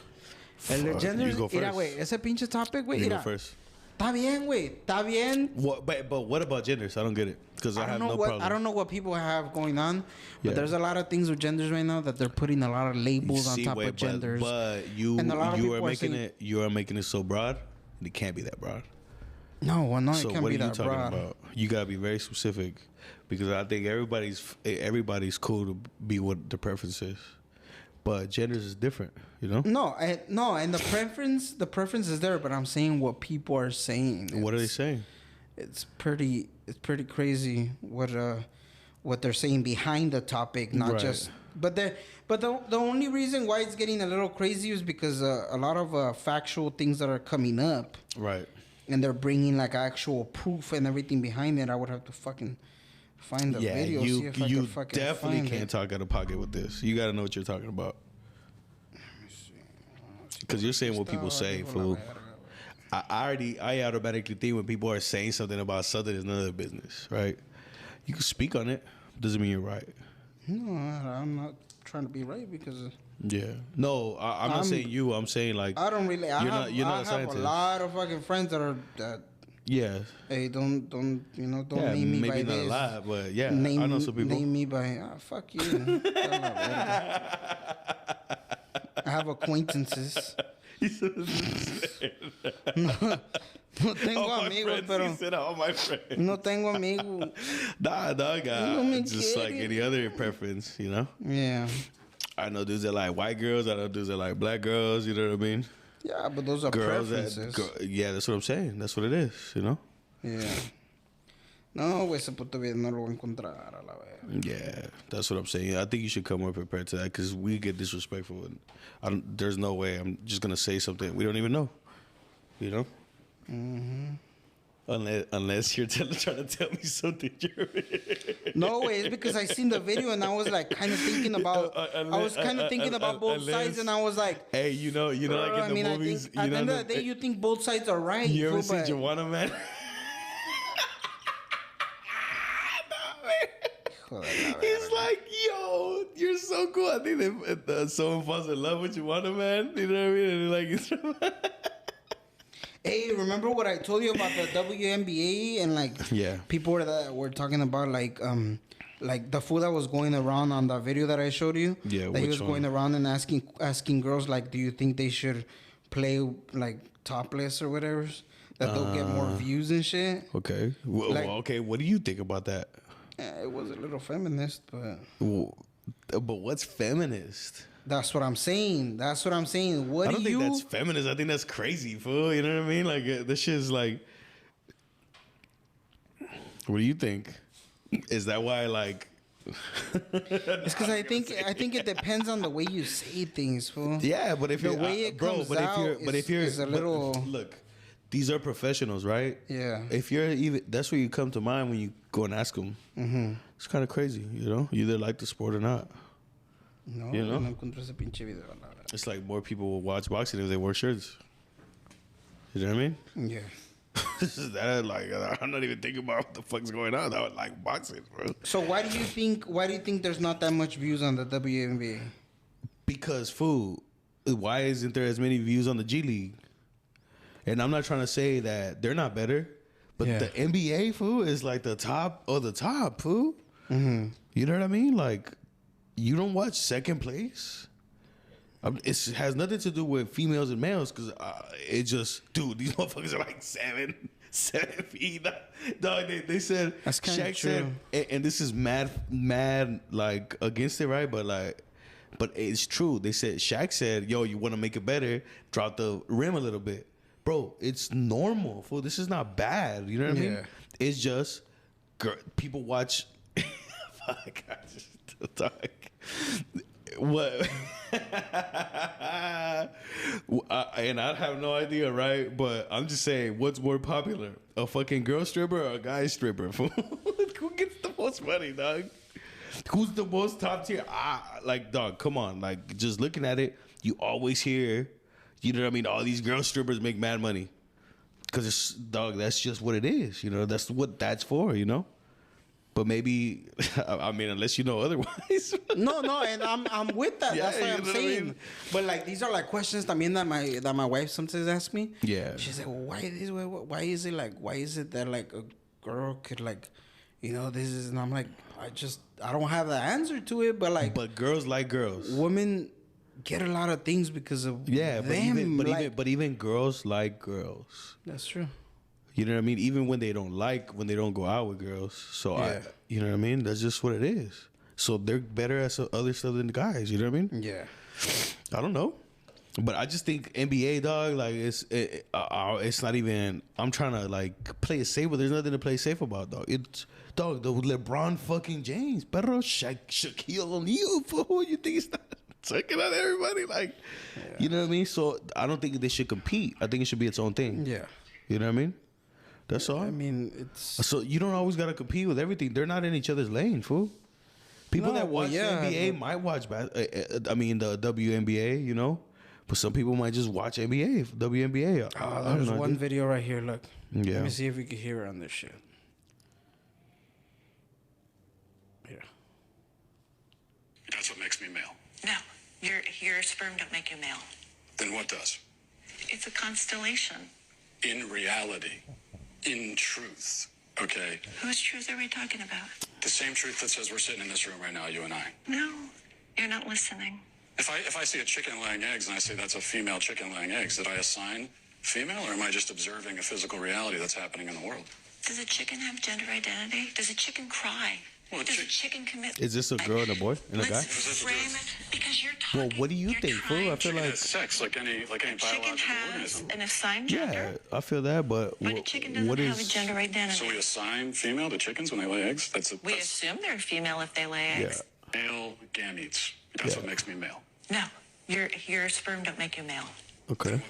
El de genders, mira, güey, ese pinche topic, güey, mira. Está bien, güey. Está bien. But what about genders? I don't get it. Because I have no problem. I don't know what people have going on, but there's a lot of things with genders right now that they're putting a lot of labels on top of genders. But you are making it so broad, and it can't be that broad. No, well, no, so it can't be that broad. So what are you talking about? You gotta be very specific, because I think everybody's cool to be what the preference is. But genders is different, you know? No, and the preference is there, but I'm saying what people are saying. What are they saying? It's pretty crazy what they're saying behind the topic, not just. But the only reason why it's getting a little crazy is because a lot of factual things that are coming up. Right. And they're bringing like actual proof and everything behind it. I would have to fucking find the video. You definitely can't talk out of pocket with this. You got to know what you're talking about. Because you're saying what people say, fool. I automatically think when people are saying something about something, it's none of their business, right? You can speak on it. Doesn't mean you're right. No, I'm not trying to be right because... Yeah. No, I'm not saying you. I'm saying like... I don't really... I have a lot of fucking friends that yeah. Hey, don't name me by this. Maybe not a lot, but yeah, I know some people. Name me by... fuck you. I have acquaintances. No tengo amigos, pero... No tengo amigos. Nah, dog. Just like any other preference, you know? Yeah. I know dudes that like white girls. I know dudes that like black girls. You know what I mean? Yeah, but those are girls preferences. Yeah, that's what I'm saying. That's what it is, you know? Yeah. No, güey, ese puto video no lo voy a encontrar a la vez. Yeah, that's what I'm saying. I think you should come more prepared to that because we get disrespectful. And there's no way I'm just gonna say something we don't even know. You know? Unless you're trying to tell me something. No way, it's because I seen the video and I was like kind of thinking about. I was kind of thinking about both sides, and I was like, hey, you know, like in the movies. At the end of the day, you think both sides are right. You ever seen Joanna, man? He's like, yo, you're so cool. I think that someone falls in love with Joanna, man. You know what I mean? And like, hey, remember what I told you about the WNBA and like people were talking about like the fool that was going around on the video that I showed you. Yeah, that he was going around and asking girls like, do you think they should play like topless or whatever? That they'll get more views and shit. Okay. Well, okay. What do you think about that? It was a little feminist, but. But what's feminist? That's what I'm saying. I don't think that's feminist. I think that's crazy, fool. You know what I mean? Like, this shit is like... What do you think? Is that why, like... It's because I think it depends on the way you say things, fool. Yeah, but if the way it comes out is a little... Look, these are professionals, right? Yeah. If you're even... That's what you come to mind when you go and ask them. Mm-hmm. It's kind of crazy, you know? You either like the sport or not. No, you know? no encontré ese pinche video. It's like more people will watch boxing if they wear shirts. You know what I mean? Yeah. That like I'm not even thinking about what the fuck's going on. I would like boxing, bro. So why do you think there's not that much views on the WNBA? Because why isn't there as many views on the G League? And I'm not trying to say that they're not better, but the NBA is like the top of the top, Mm-hmm. You know what I mean? Like, you don't watch second place? It has nothing to do with females and males because it just, dude, these motherfuckers are like 7 feet. Dog, they said, that's kind of true. Said, and this is mad, like, against it, right? But it's true. They said, Shaq said, yo, you want to make it better? Drop the rim a little bit. Bro, it's normal, fool. This is not bad. You know what I mean? It's just, people watch. Fuck, I just talk. What? And I have no idea, right? But I'm just saying, what's more popular, a fucking girl stripper or a guy stripper? Who gets the most money, dog? Who's the most top tier? Like, dog, come on. Like, just looking at it, you always hear, you know what I mean? All these girl strippers make mad money. Because, it's, dog, that's just what it is. You know, that's what that's for, you know? But maybe, I mean, unless you know otherwise. No, and I'm with that. Yeah, that's what I'm saying. I mean? But like, these are like questions también that my wife sometimes asks me. Yeah. She's like, well, why is it that like a girl could like, you know, this is, and I'm like, I don't have the answer to it, but like. But girls like girls. Women get a lot of things because of them. But even girls like girls. That's true. You know what I mean? Even when they don't go out with girls. So you know what I mean? That's just what it is. So they're better at other stuff than the guys. You know what I mean? Yeah. I don't know, but I just think NBA, dog. Like it's not even. I'm trying to like play it safe, but there's nothing to play safe about, dog. It's dog. The LeBron fucking James, pero Shaquille O'Neal. Fool, you think he's not checking out everybody? Like, you know what I mean? So I don't think they should compete. I think it should be its own thing. Yeah. You know what I mean? That's all. I mean, it's... So you don't always got to compete with everything. They're not in each other's lane, fool. People that watch the NBA might watch the WNBA, you know? But some people might just watch NBA, WNBA. There's one video right here, look. Yeah. Let me see if we can hear it on this shit. Here. That's what makes me male. No, your sperm don't make you male. Then what does? It's a constellation. In reality, in truth, okay? Whose truth are we talking about? The same truth that says we're sitting in this room right now, you and I. No, you're not listening. If I see a chicken laying eggs and I say that's a female chicken laying eggs, did I assign female, or am I just observing a physical reality that's happening in the world? Does a chicken have gender identity? Does a chicken cry? Well, Does a chicken commit? Is this a girl and a boy and a guy? Let's frame it because you're talking. Well, what do you you're think, fool? I trying feel to- like it's sex like any chicken biological has organism. an assigned yeah, gender. I feel that, but But a chicken doesn't what have a is gender identity. So we assign female to chickens when they lay eggs? We assume they're female if they lay yeah? eggs. male gametes. That's Yeah. what makes me male. No, your sperm don't make you male. Okay,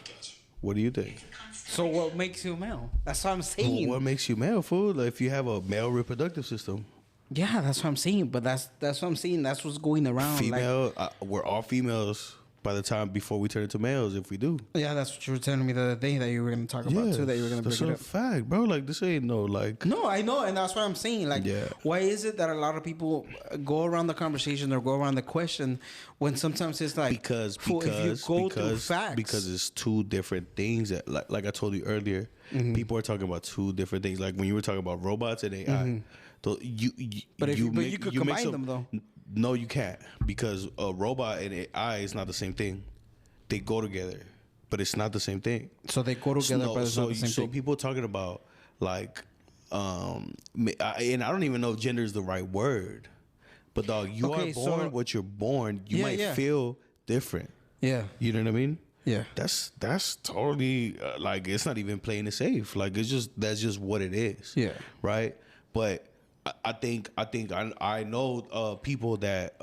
what do you think? So what makes you male? That's what I'm Well, saying. what makes you male, fool? Like, if you have a male reproductive system, Yeah, that's what I'm saying. But that's what I'm saying. That's what's going around. female, we're all females by the time before we turn into males. If we do, Yeah, that's what you were telling me the other day that you were going to talk about too. That you were going to that's bring a it up. fact, bro. Like, this ain't no like. No, I know, and that's what I'm saying. Like, Yeah. why is it that a lot of people go around the conversation or go around the question when sometimes it's like Because fool, if you go through facts, because it's two different things that like I told you earlier, Mm-hmm. people are talking about two different things. Like when you were talking about robots and AI, you But you make- could make combine them, though. No, you can't, because a robot and AI is not the same thing. They go together, but it's not the same thing. so they go together, but it's not the same so thing. people talking about like, and I don't even know if gender is the right word, but dog, you Okay, are so- born what you're born. You Yeah, might yeah. feel different. Yeah, You know what I mean? yeah. That's totally like, it's not even playing it safe. Like, that's just what it is. Yeah. Right. But I think I know people that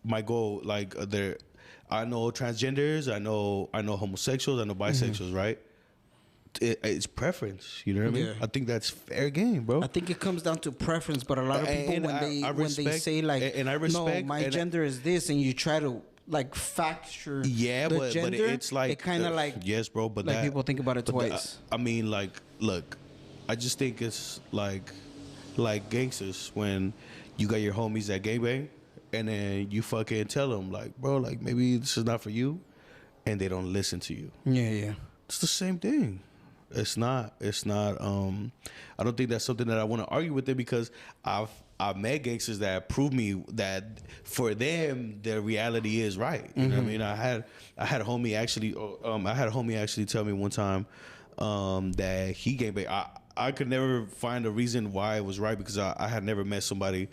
might go like they're. I know transgenders. I know homosexuals. I know bisexuals. Right. It's preference. You know what I mean? Yeah. I think that's fair game, bro. I think it comes down to preference, but a lot of people And when they I respect- say like, and I respect- no, my and I- gender is this, and you try to like facture Yeah, the but gender, it's like it kind of like yes, bro. But like that, people think about it but twice. I mean, like, look, I just think it's like gangsters when you got your homies that gangbang, and then you fucking tell them like, bro, like maybe this is not for you, and they don't listen to you. yeah. It's the same thing. It's not. I don't think that's something that I want to argue with them, because I've met gangsters that prove me that for them their reality is right. You know what I mean? I had a homie actually tell me one time that he gangbang. I could never find a reason why it was right, because I had never met somebody.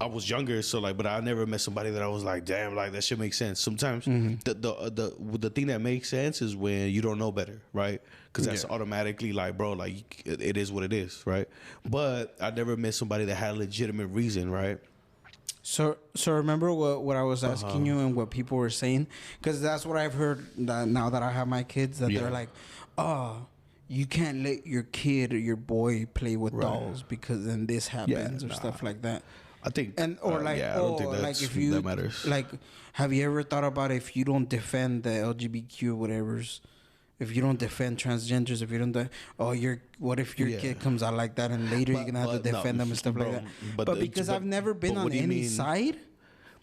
I was younger, so like, but I never met somebody that I was like, damn, like that shit makes sense. Sometimes the thing that makes sense is when you don't know better, right? Because that's automatically like, bro, like it is what it is, right? But I never met somebody that had a legitimate reason, right? So remember what I was asking you and what people were saying, because that's what I've heard that now that I have my kids, that Yeah. they're like, oh, you can't let your kid or your boy play with dolls because then this happens or stuff like that. I think, And or like, I don't think like that's, if you that matters. like, have you ever thought about if you don't defend the LGBTQ whatever's, if you don't defend transgenders, if you don't, what if your kid comes out like that and later you're gonna have to but no, defend them and stuff bro, like that? but But the- because but- I've never been but on what do you any mean? side,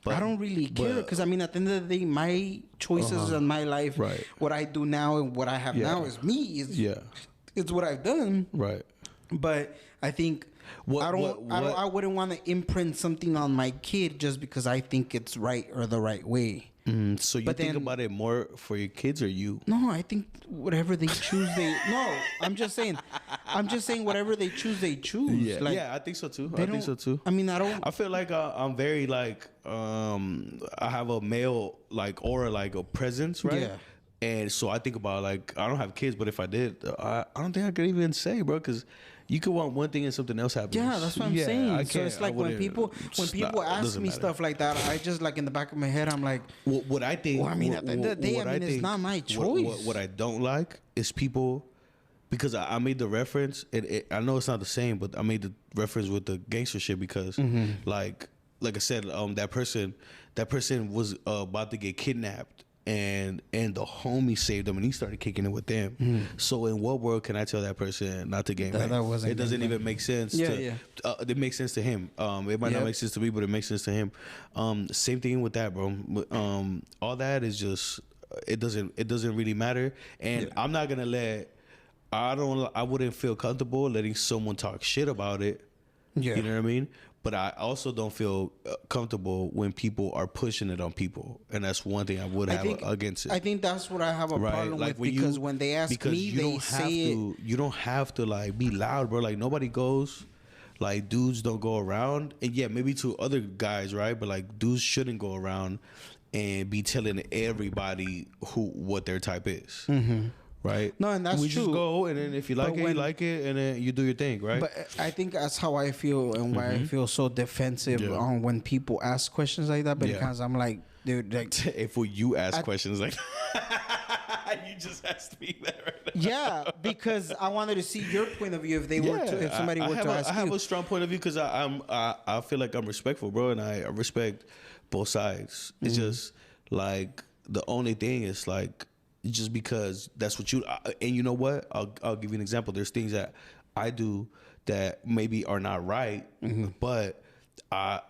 I don't really care. but- Because I mean, at the end of the day, my choices and my life, Right. what I do now and what I have Yeah. now is me. Yeah. It's what I've done. Right. But I think I wouldn't want to imprint something on my kid just because I think it's right or the right way. So you But think then- about it more for your kids or you? No, I think whatever they choose, I'm just saying whatever they choose, they choose. Yeah, Like, I think so too. they I think so don't- too. I mean, I don't. I feel like I'm very like I have a male like aura, like a presence, right? Yeah. And so I think about like, I don't have kids, but if I did, I don't think I could even say, bro, because you could want one thing and something else happens. Yeah, that's what I'm I saying. So can't- it's I like when wouldn't- people it's not- ask doesn't me matter. stuff like that, I just like in the back of my head, I'm like, What I think. Well, I mean, at the end of the day, I mean, it's not my choice. What I don't like is people, because I made the reference, and I know it's not the same, but I made the reference with the gangster shit because, like I said, that person was about to get kidnapped. And the homie saved them, and he started kicking it with them. So in what world can I tell that person not to game bang? That wasn't It doesn't gangbang. even make sense. Yeah, to, yeah. It makes sense to him. It might Yep. not make sense to me, but it makes sense to him. Same thing with that, bro. All that is just it doesn't really matter. And I'm not gonna I wouldn't feel comfortable letting someone talk shit about it. yeah. You know what I mean? But I also don't feel comfortable when people are pushing it on people, and that's one thing I would have against it. I think that's what I have a problem with, because when they ask me, they say it. You don't have to like be loud, bro. Like nobody goes. like dudes don't go around, and yeah, maybe to other guys, right? But like dudes shouldn't go around and be telling everybody what their type is. Right? No, and that's we true. just go, and then if you like But it, you like it, and then you do your thing, right? But I think that's how I feel, and why I feel so defensive on when people ask questions like that, because I'm like, dude, like, if you ask questions like you just asked me that right now. Yeah, because I wanted to see your point of view if they were to, if somebody were to ask you. I have a strong point of view because I feel like I'm respectful, bro, and I respect both sides. It's just like the only thing is like, just because that's what you, and you know what? I'll give you an example. There's things that I do that maybe are not right, but I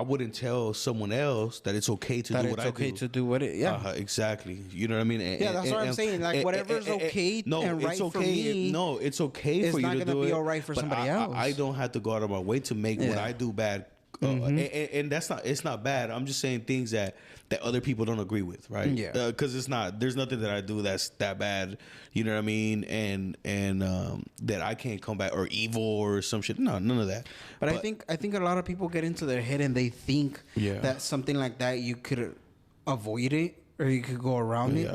wouldn't tell someone else that it's okay to do what I do. That it's okay to do what it, exactly. You know what I mean? That's what I'm saying. Like whatever's okay and right for me. No, it's okay for you to do it. It's not gonna be all right for somebody else. I don't have to go out of my way to make what I do bad. And it's not bad. I'm just saying things that other people don't agree with, right? Yeah. Because there's nothing that I do that's that bad. You know what I mean? And that I can't come back or evil or some shit. No, none of that. But I think a lot of people get into their head and they think that something like that you could avoid it or you could go around it.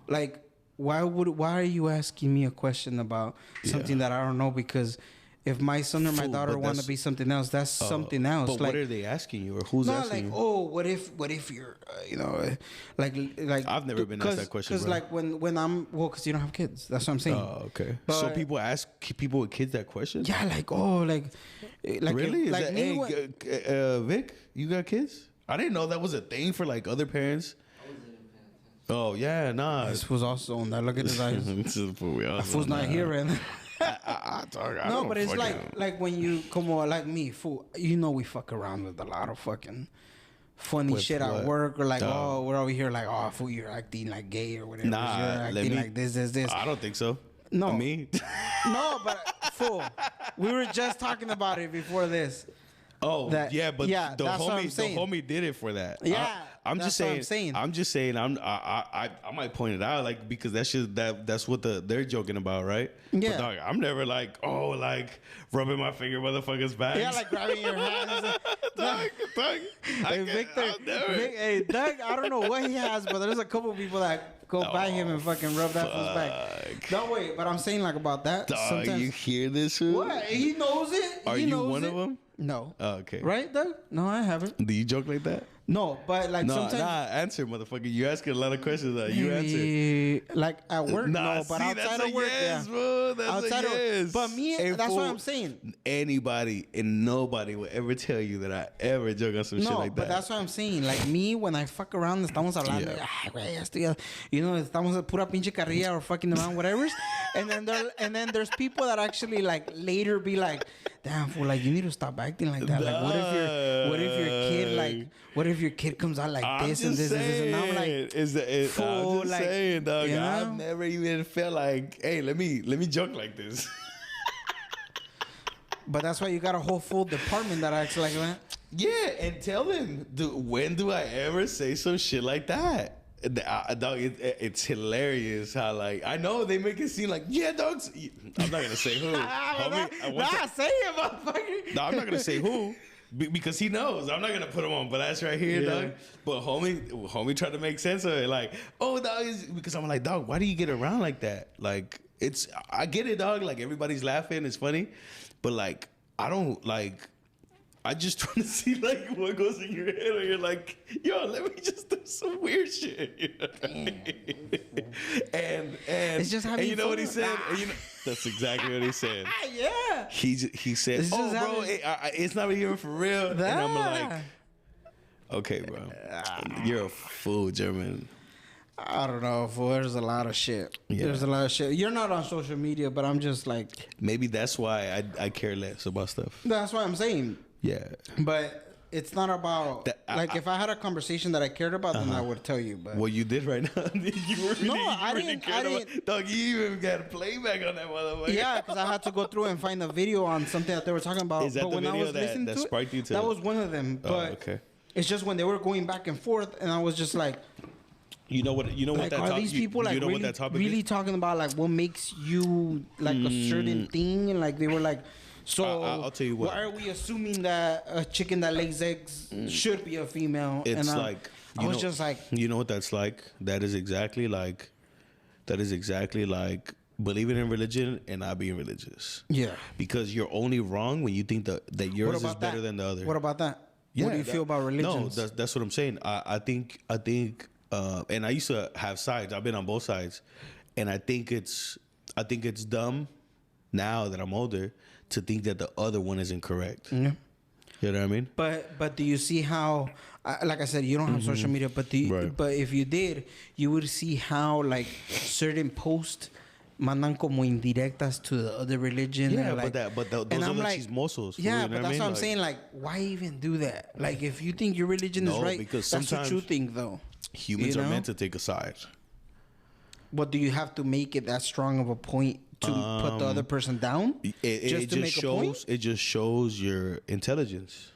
Like, why are you asking me a question about something that I don't know? Because if my son or my daughter want to be something else, that's something else. But like, what are they asking you, or who's asking you? Oh, what if you're, like I've never been asked that question. Because like when I'm, because you don't have kids. That's what I'm saying. Oh, okay. But, so people ask people with kids that question? Yeah, like really? Is like that, Vic, you got kids? I didn't know that was a thing for like other parents. Oh yeah, nah. This was also on that. Look at his eyes. That fool's not here, man. No, but it's like when you come on, like me, fool. You know, we fuck around with a lot of fucking funny shit at work, or like, oh, we're over here like, oh, fool, you're acting like gay or whatever. Nah, you're acting like this. I don't think so. No, me. No, but fool, we were just talking about it before this. Oh, but the homie did it for that. Yeah, I'm just saying. I might point it out, like, because that's what they're joking about, right? Yeah. But dog, I'm never like, oh, like rubbing my finger motherfuckers back. Yeah, like grabbing your hands. Doug. Hey, Victor. Hey, Doug. I don't know what he has, but there's a couple people that go by him and fucking rub that fool's back. No, wait, but I'm saying like about that. Dog, sometimes, you hear this? Fool? What? He knows it. Are you one of them? No. Oh, okay. Right, Doug? No, I haven't. Do you joke like that? No, but like sometimes. Answer, motherfucker. You asking a lot of questions. You answer. Like at work, no, but outside of work, yes, bro. That's outside of yes. But me, that's what I'm saying. Anybody and nobody will ever tell you that I ever joke on some shit like that. But that's what I'm saying. Like me, when I fuck around, estamos hablando, you know, estamos pura pinche carrilla or fucking around, whatever. and then there's people that actually like later be like, damn, fool, like you need to stop acting like that. Like what if your kid like. What if your kid comes out like this and this and this? And I'm like, I'm just saying, dog. I've never even felt like, hey, let me joke like this. But that's why you got a whole full department that acts like that. Yeah, and tell them, when do I ever say some shit like that? Dog, it's hilarious how, like, I know they make it seem like, yeah, dogs. I'm not gonna say who. Say it, motherfucker. No, I'm not gonna say who. Because he knows. I'm not going to put him on blast right here, dog. But homie tried to make sense of it. Like, oh, dog, because I'm like, dog, why do you get around like that? Like, I get it, dog. Like, everybody's laughing. It's funny. But, like, I don't, like, I just trying to see, like, what goes in your head. Or you're like, yo, let me just do some weird shit. You know what I mean? And it's just having and you know fun. what he said? And you know, that's exactly what he said. Yeah. He said, oh, bro, it's not even for real. And I'm like, okay, bro. You're a fool, German. I don't know, fool. There's a lot of shit. Yeah. There's a lot of shit. You're not on social media, but I'm just like... Maybe that's why I care less about stuff. That's what I'm saying. Yeah. But it's not about... if I had a conversation that I cared about, then I would tell you. But well, you did right now. I didn't. Dog, you even got a playback on that motherfucker. Yeah, because I had to go through and find a video on something that they were talking about. Is that the video that sparked you to... That was one of them. But okay. It's just when they were going back and forth, and I was just like... You know what like, that are these people like really topic really talking about like what makes you like a certain thing, and like they were like So I'll tell you what. Why are we assuming that a chicken that lays eggs should be a female? It's and like I was just like, you know what that's like? That is exactly like believing in religion and not being religious. yeah. Because you're only wrong when you think that yours is better than the other. What about that? What do you feel about religions? No, that's what I'm saying. I think, and I used to have sides. I've been on both sides, and I think it's dumb now that I'm older to think that the other one is incorrect. Yeah. You know what I mean? But do you see how, like I said, you don't have social media, but but if you did, you would see how like certain posts mandan como indirectas to the other religion. Yeah, and, like, but those and are I'm the like, chismosos. Yeah, you know but that's I mean? what I'm saying. Like, why even do that? Like, if you think your religion is right, because that's what sometimes you think, though. Humans You are know? meant to take a side. But do you have to make it that strong of a point to put the other person down? It to make a point? shows. It just shows your intelligence.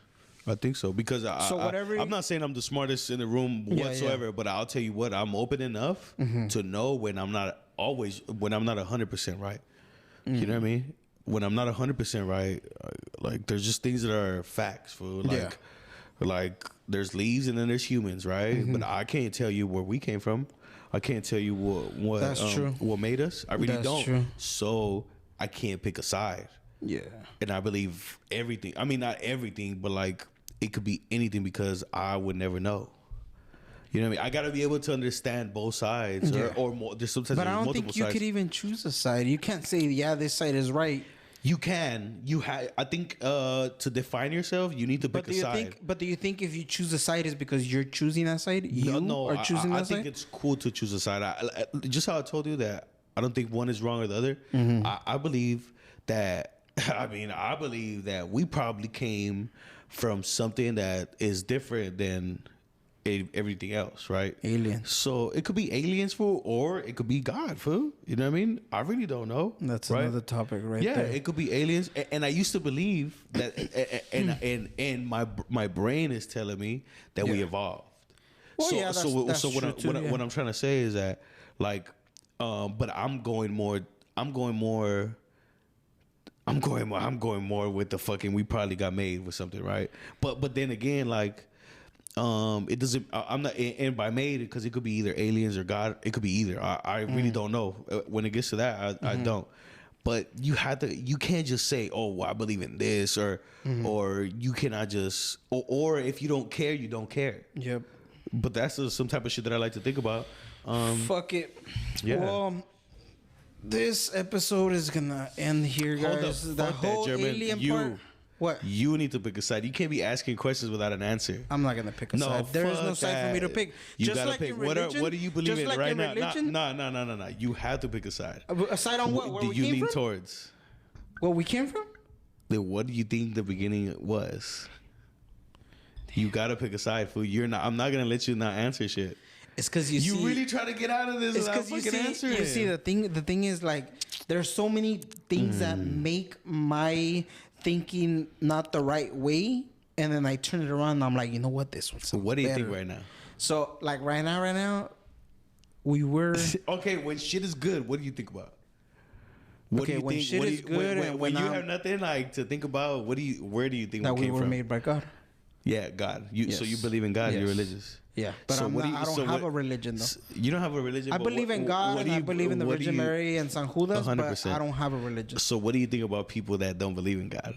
I think so because I'm not saying I'm the smartest in the room whatsoever, but I'll tell you what, I'm open enough to know when I'm not 100% right. You know what I mean? When I'm not 100% right, like there's just things that are facts. For like there's leaves and then there's humans, right? But I can't tell you where we came from. I can't tell you what That's true. What made us. I really That's don't. true. So I can't pick a side. Yeah. And I believe everything. I mean, not everything, but like it could be anything because I would never know. You know what I mean? I got to be able to understand both sides or more. There's sometimes But I don't multiple think you sides. could even choose a side. You can't say, yeah, this side is right. You can. I think to define yourself, you need to pick a side. But do you think if you choose a side is because you're choosing that side? No, are choosing that I think side? it's cool to choose a side. Just how I told you that I don't think one is wrong or the other. I believe that. I believe that we probably came from something that is different than everything else, right? Aliens. So it could be aliens, fool, or it could be God, fool. You know what I mean? I really don't know. That's right? another topic right yeah, there. it could be aliens. And I used to believe that, and my brain is telling me that we evolved. Well, so yeah, that's what I'm trying to say is that, like, but I'm going more with the fucking we probably got made with something, right? But then again, like, it doesn't. I'm not, and by made because it could be either aliens or God. It could be either. I really don't know. When it gets to that, I don't. But you can't just say, oh, well, I believe in this, or you cannot just, or if you don't care, you don't care. Yep. But that's some type of shit that I like to think about. Fuck it. Yeah. Well, this episode is gonna end here, guys. Hold The up, fuck that, whole German. alien part. What? You need to pick a side. You can't be asking questions without an answer. I'm not gonna pick a No, side. There is no fuck side for me to that. pick. You Just gotta like pick. in What religion. do you believe just in like right in now? religion, No. You have to pick a side. A side on what? Where do we you came lean from? towards? Where we came from? Then what do you think the beginning was? You gotta pick a side, fool. You're not. I'm not gonna let you not answer shit. It's because you You see, really try to get out of this It's without because you fucking see, answering. you see the thing is like there's so many things that make my thinking not the right way, and then I turn it around and I'm like, you know what, this one's So what do you think better. right now? So like right now, we were Okay, when shit is good, what do you think about? What Okay, do you when think? shit what do is you- good when and when when you I'm- have nothing like to think about, where do you think that we we came were from? made by God. Yeah, God. So you Yes. believe in God? You're Yes. religious. Yeah, but So I'm what not, do you- I don't so have what- a religion though. You don't have a religion. I but believe in God and I believe in the what do Virgin you- Mary and San Judas, but 100%. I don't have a religion. So what do you think about people that don't believe in God?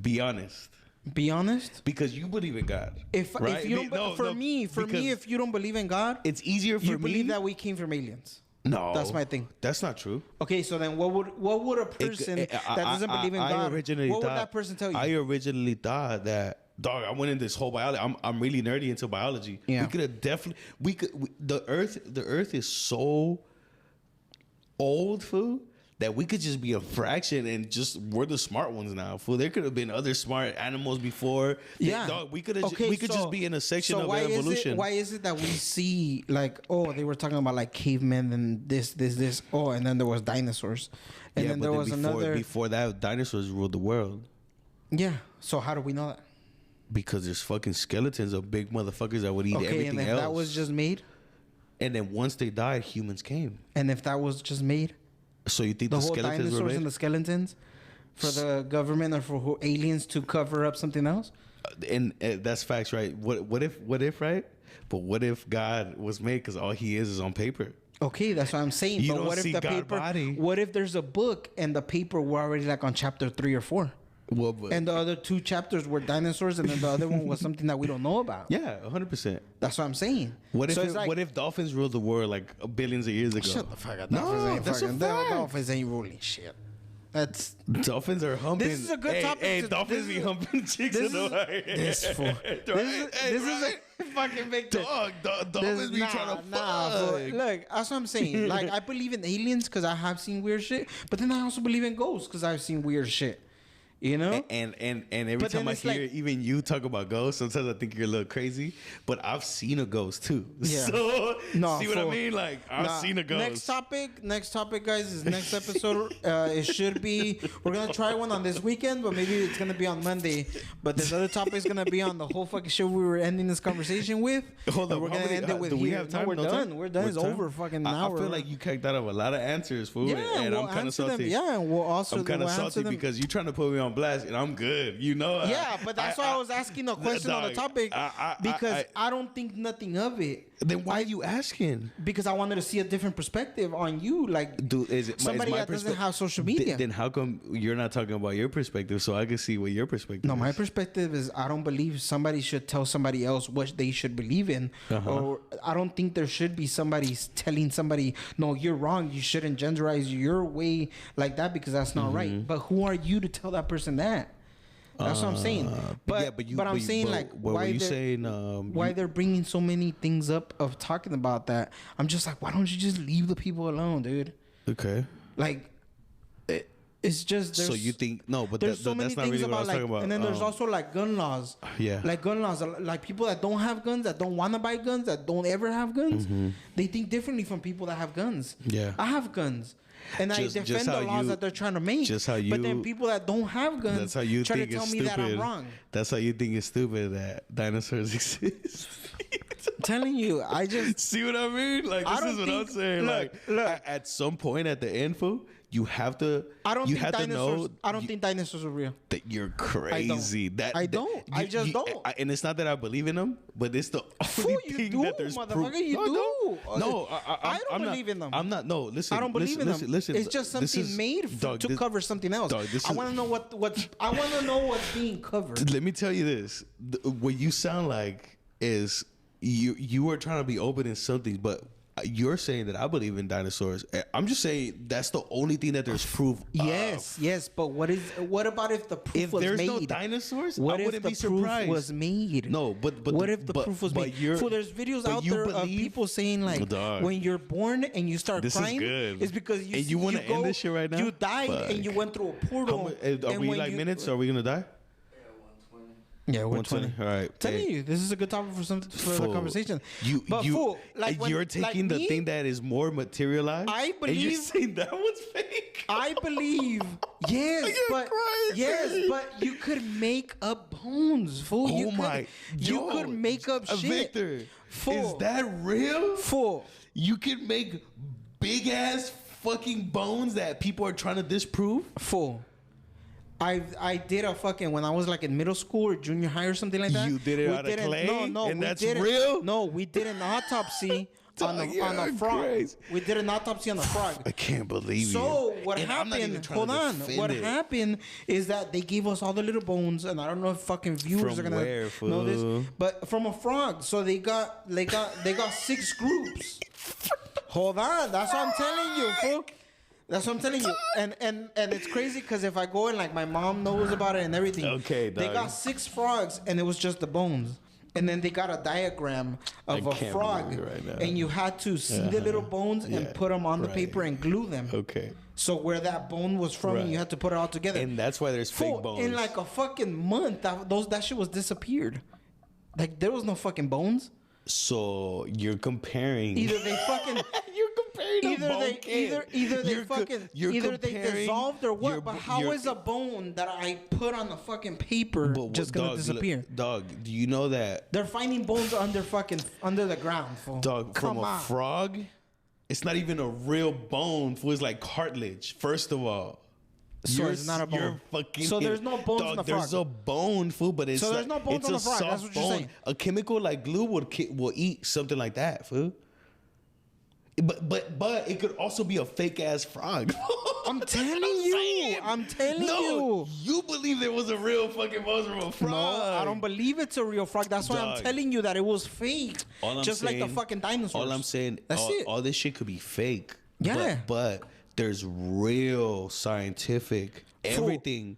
Be honest, Be honest. because you believe in God. If you don't, No, for no, me, because if you don't believe in God, it's easier for you me. believe that we came from aliens. No, That's my thing. That's not true. Okay, so then what would a person that doesn't believe in God, what would that person tell you? I originally thought that, dog, I went in this whole biology. I'm really nerdy into biology. Yeah. We could have definitely the earth is so old, fool, that we could just be a fraction and just we're the smart ones now, fool. There could have been other smart animals before. Yeah, Dog, we could just be in a section of evolution. Why is it that we see like, oh, they were talking about like cavemen and this, oh, and then there was dinosaurs, and then there was another. Before that, dinosaurs ruled the world. Yeah. So how do we know that? Because there's fucking skeletons of big motherfuckers that would eat everything and if else. that was just made, and then once they died, humans came. and if that was just made, So you think the the whole skeletons were dinosaurs made? and the skeletons for the government or for aliens to cover up something else? And that's facts, right? What if, right? But what if God was made because all he is on paper? Okay, that's what I'm saying. You but don't what see if the God paper? body. What if there's a book and the paper were already like on chapter 3 or 4? Well, but, And the other 2 chapters were dinosaurs, and then the other one was something that we don't know about. yeah, 100%. That's what I'm saying. What if So it's like, what if dolphins ruled the world like billions of years ago? shut the fuck up. No, Dolphins ain't that's a fucking, fact. Dolphins ain't ruling shit. That's Dolphins are humping. This is a good topic Hey, to- dolphins this be is- humping chicks in the way. this fool. This is a fucking big thing. Dolphins be trying to fuck. fool. Look, that's what I'm saying. Like, I believe in aliens because I have seen weird shit, but then I also believe in ghosts because I've seen weird shit. You know? And every But then time I it's hear like- even you talk about ghosts, sometimes I think you're a little crazy. But I've seen a ghost too. Yeah. So No, see what I fool. mean? Like I've seen a ghost. Next topic, guys, is next episode. It should be. We're gonna try one on this weekend, but maybe it's gonna be on Monday. But this other topic is gonna be on the whole fucking show we were ending this conversation with. Hold And on, we're how gonna many- end it with do we here. have time? No, we're No done. time? We're done. It's Time? over. Fucking an hour. I feel like you kicked out of a lot of answers, fool. Yeah, and we'll I'm kind of answer them. salty. Yeah, and we'll also I'm kind of we'll answer salty them. because you're trying to put me on blast, and I'm good. You know. Yeah, but that's why I was asking a question on the Dog, topic because I don't think nothing of it. Then why are you asking? Because I wanted to see a different perspective on you, like Dude, is it somebody my that doesn't perspe- have social media. Then how come you're not talking about your perspective so I can see what your perspective No, is? my perspective is I don't believe somebody should tell somebody else what they should believe in. Or I don't think there should be somebody telling somebody, no, you're wrong. You shouldn't genderize your way like that because that's not right. But who are you to tell that person that? That's what I'm saying. But I'm saying like what were you saying? Why they're bringing so many things up of talking about that? I'm just like, why don't you just leave the people alone, dude? Okay. Like, it's just So you think no, but there's so many that's not things really what I about was like, talking about. and then there's also like gun laws. Yeah. Like gun laws, like people that don't have guns, that don't want to buy guns, that don't ever have guns, they think differently from people that have guns. Yeah. I have guns. And Just I defend how the laws you- that they're trying to make. just how But then you- people that don't have guns That's how you try to think tell it's me stupid. that I'm wrong. That's how you think it's stupid that dinosaurs exist. I'm telling you, I just See what I mean? Like I this don't is what I'm think- saying. look, Like look. at some point at the end, fool, you have to. I don't you think have dinosaurs. to know. I don't think dinosaurs are real. that you're crazy. I don't. I just don't. And it's not that I believe in them, but it's the Fool, only you thing do, that there's proof. motherfucker, you do. No, I don't I'm not- believe in them. I'm not. No, listen. I don't believe in them. Listen, It's just this something is- made dog, to this- cover something else. dog, this I is- want to know what's. I want to know what's being covered. Let me tell you this: what you sound like is you are trying to be open in something, but you're saying that I believe in dinosaurs. I'm just saying that's the only thing that there's proof. Yes, yes, but what about if the proof If was there's made? no dinosaurs, What I if wouldn't the be proof surprised. was made? No, but what if the proof was but made? you're- So there's videos but out you there of believe- people saying like, Dog. when you're born and you start This is crying, good. it's because you And you wanna go- end this shit right now? You died Fuck. and you went through a portal. Are and we when like you- minutes? Are we gonna die? Yeah, 120. All right. Telling Hey. you, this is a good topic for the Fool. conversation. But you, fool, like when, you're taking like the me, thing that is more materialized. I and you're believe- saying that one's fake. I believe, yes, You're but crazy. yes, but you could make up bones, fool. Oh you my! you could make up shit. Victor, Fool. is that real? Fool. You can make big ass fucking bones that people are trying to disprove. Fool. I did a fucking when I was like in middle school or junior high or something like that. You did it out of didn't- clay? No, And we that's didn't- real? No, we did an autopsy on Dog, a you're frog. crazy. We did an autopsy on a frog. I can't believe So you. what And I'm not even happened? trying Hold to on. defend What it. happened is that they gave us all the little bones, and I don't know if fucking viewers From are gonna where, know this, fool? but from a frog. So they got 6 groups. Hold on. That's what I'm telling you, fool. That's what I'm telling you. And it's crazy because if I go and like my mom knows about it and everything. Okay, They dog. got 6 frogs and it was just the bones. And then they got a diagram of I a can't frog, believe it right now. and you had to see the little bones Yeah, and put them on the right. paper and glue them. Okay. So where that bone was from, and Right. you had to put it all together. And that's why there's fake Fool, bones. in like a fucking month, that shit was disappeared. Like there was no fucking bones. So you're comparing. Either they fucking you're comparing a either bone they kid. either they You're co- fucking you're either they comparing dissolved or what. your- But how your- is a bone that I put on the fucking paper But just gonna dog, disappear? Dog, do you know that They're finding bones under the ground. Fool. dog Come from a on. frog? It's not even a real bone. Fool. It's like cartilage. First of all, So it's not a bone. So there's no bones in the frog. There's a bone, fool, but it's So there's no bones it's on a the frog. That's soft what you're bone. saying. A chemical like glue will eat something like that, fool. But it could also be a fake ass frog. I'm telling you. I'm telling you. You believe there was a real fucking bones from a frog. No, I don't believe it's a real frog. That's why I'm Dog. telling you that it was fake. Just like the fucking dinosaurs. All I'm saying, That's it. all this shit could be fake. Yeah. But there's real scientific everything.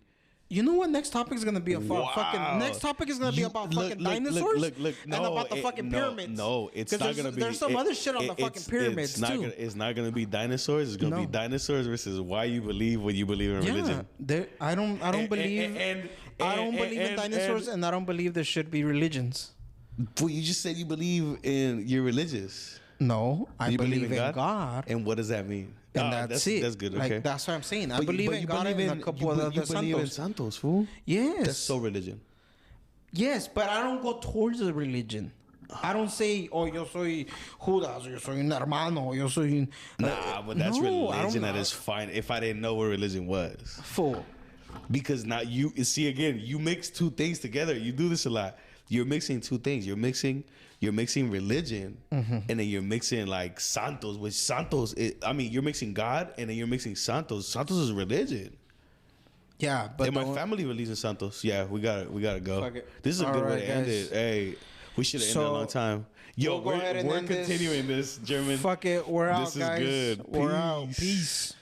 You know what? Next topic is gonna be Wow. fucking. Next topic is gonna be about fucking dinosaurs and about the fucking pyramids. No, it's not gonna be. There's some other shit on the fucking pyramids too. It's not gonna be dinosaurs. It's gonna be dinosaurs versus why you believe what you believe in religion. I don't believe. I don't believe in dinosaurs, and I don't believe there should be religions. Well, you just said you believe in you're religious. No, I You believe in God. And what does that mean? And that's it. That's good. Like, Okay. that's what I'm saying. I believe in God and a couple of you other believe in santos. santos, fool. Yes. That's so religion. Yes, but I don't go towards the religion. I don't say, oh, yo soy Judas, yo soy un hermano, yo soy... Nah, but that's no, religion that is fine. If I didn't know what religion was. Full. Because now you see again, you mix two things together. You do this a lot. You're mixing two things. You're mixing religion, and then you're mixing like santos. Which santos, you're mixing God, and then you're mixing santos. Santos is religion. Yeah, but And my family believes in santos. Yeah, we gotta go. Fuck it. This is a All good way right, to end guys. it. Hey, we should have ended a long time. Yo, we'll go ahead and we're end this. continuing this, German. Fuck it, we're out, This is guys. good. We're out. Peace. Peace.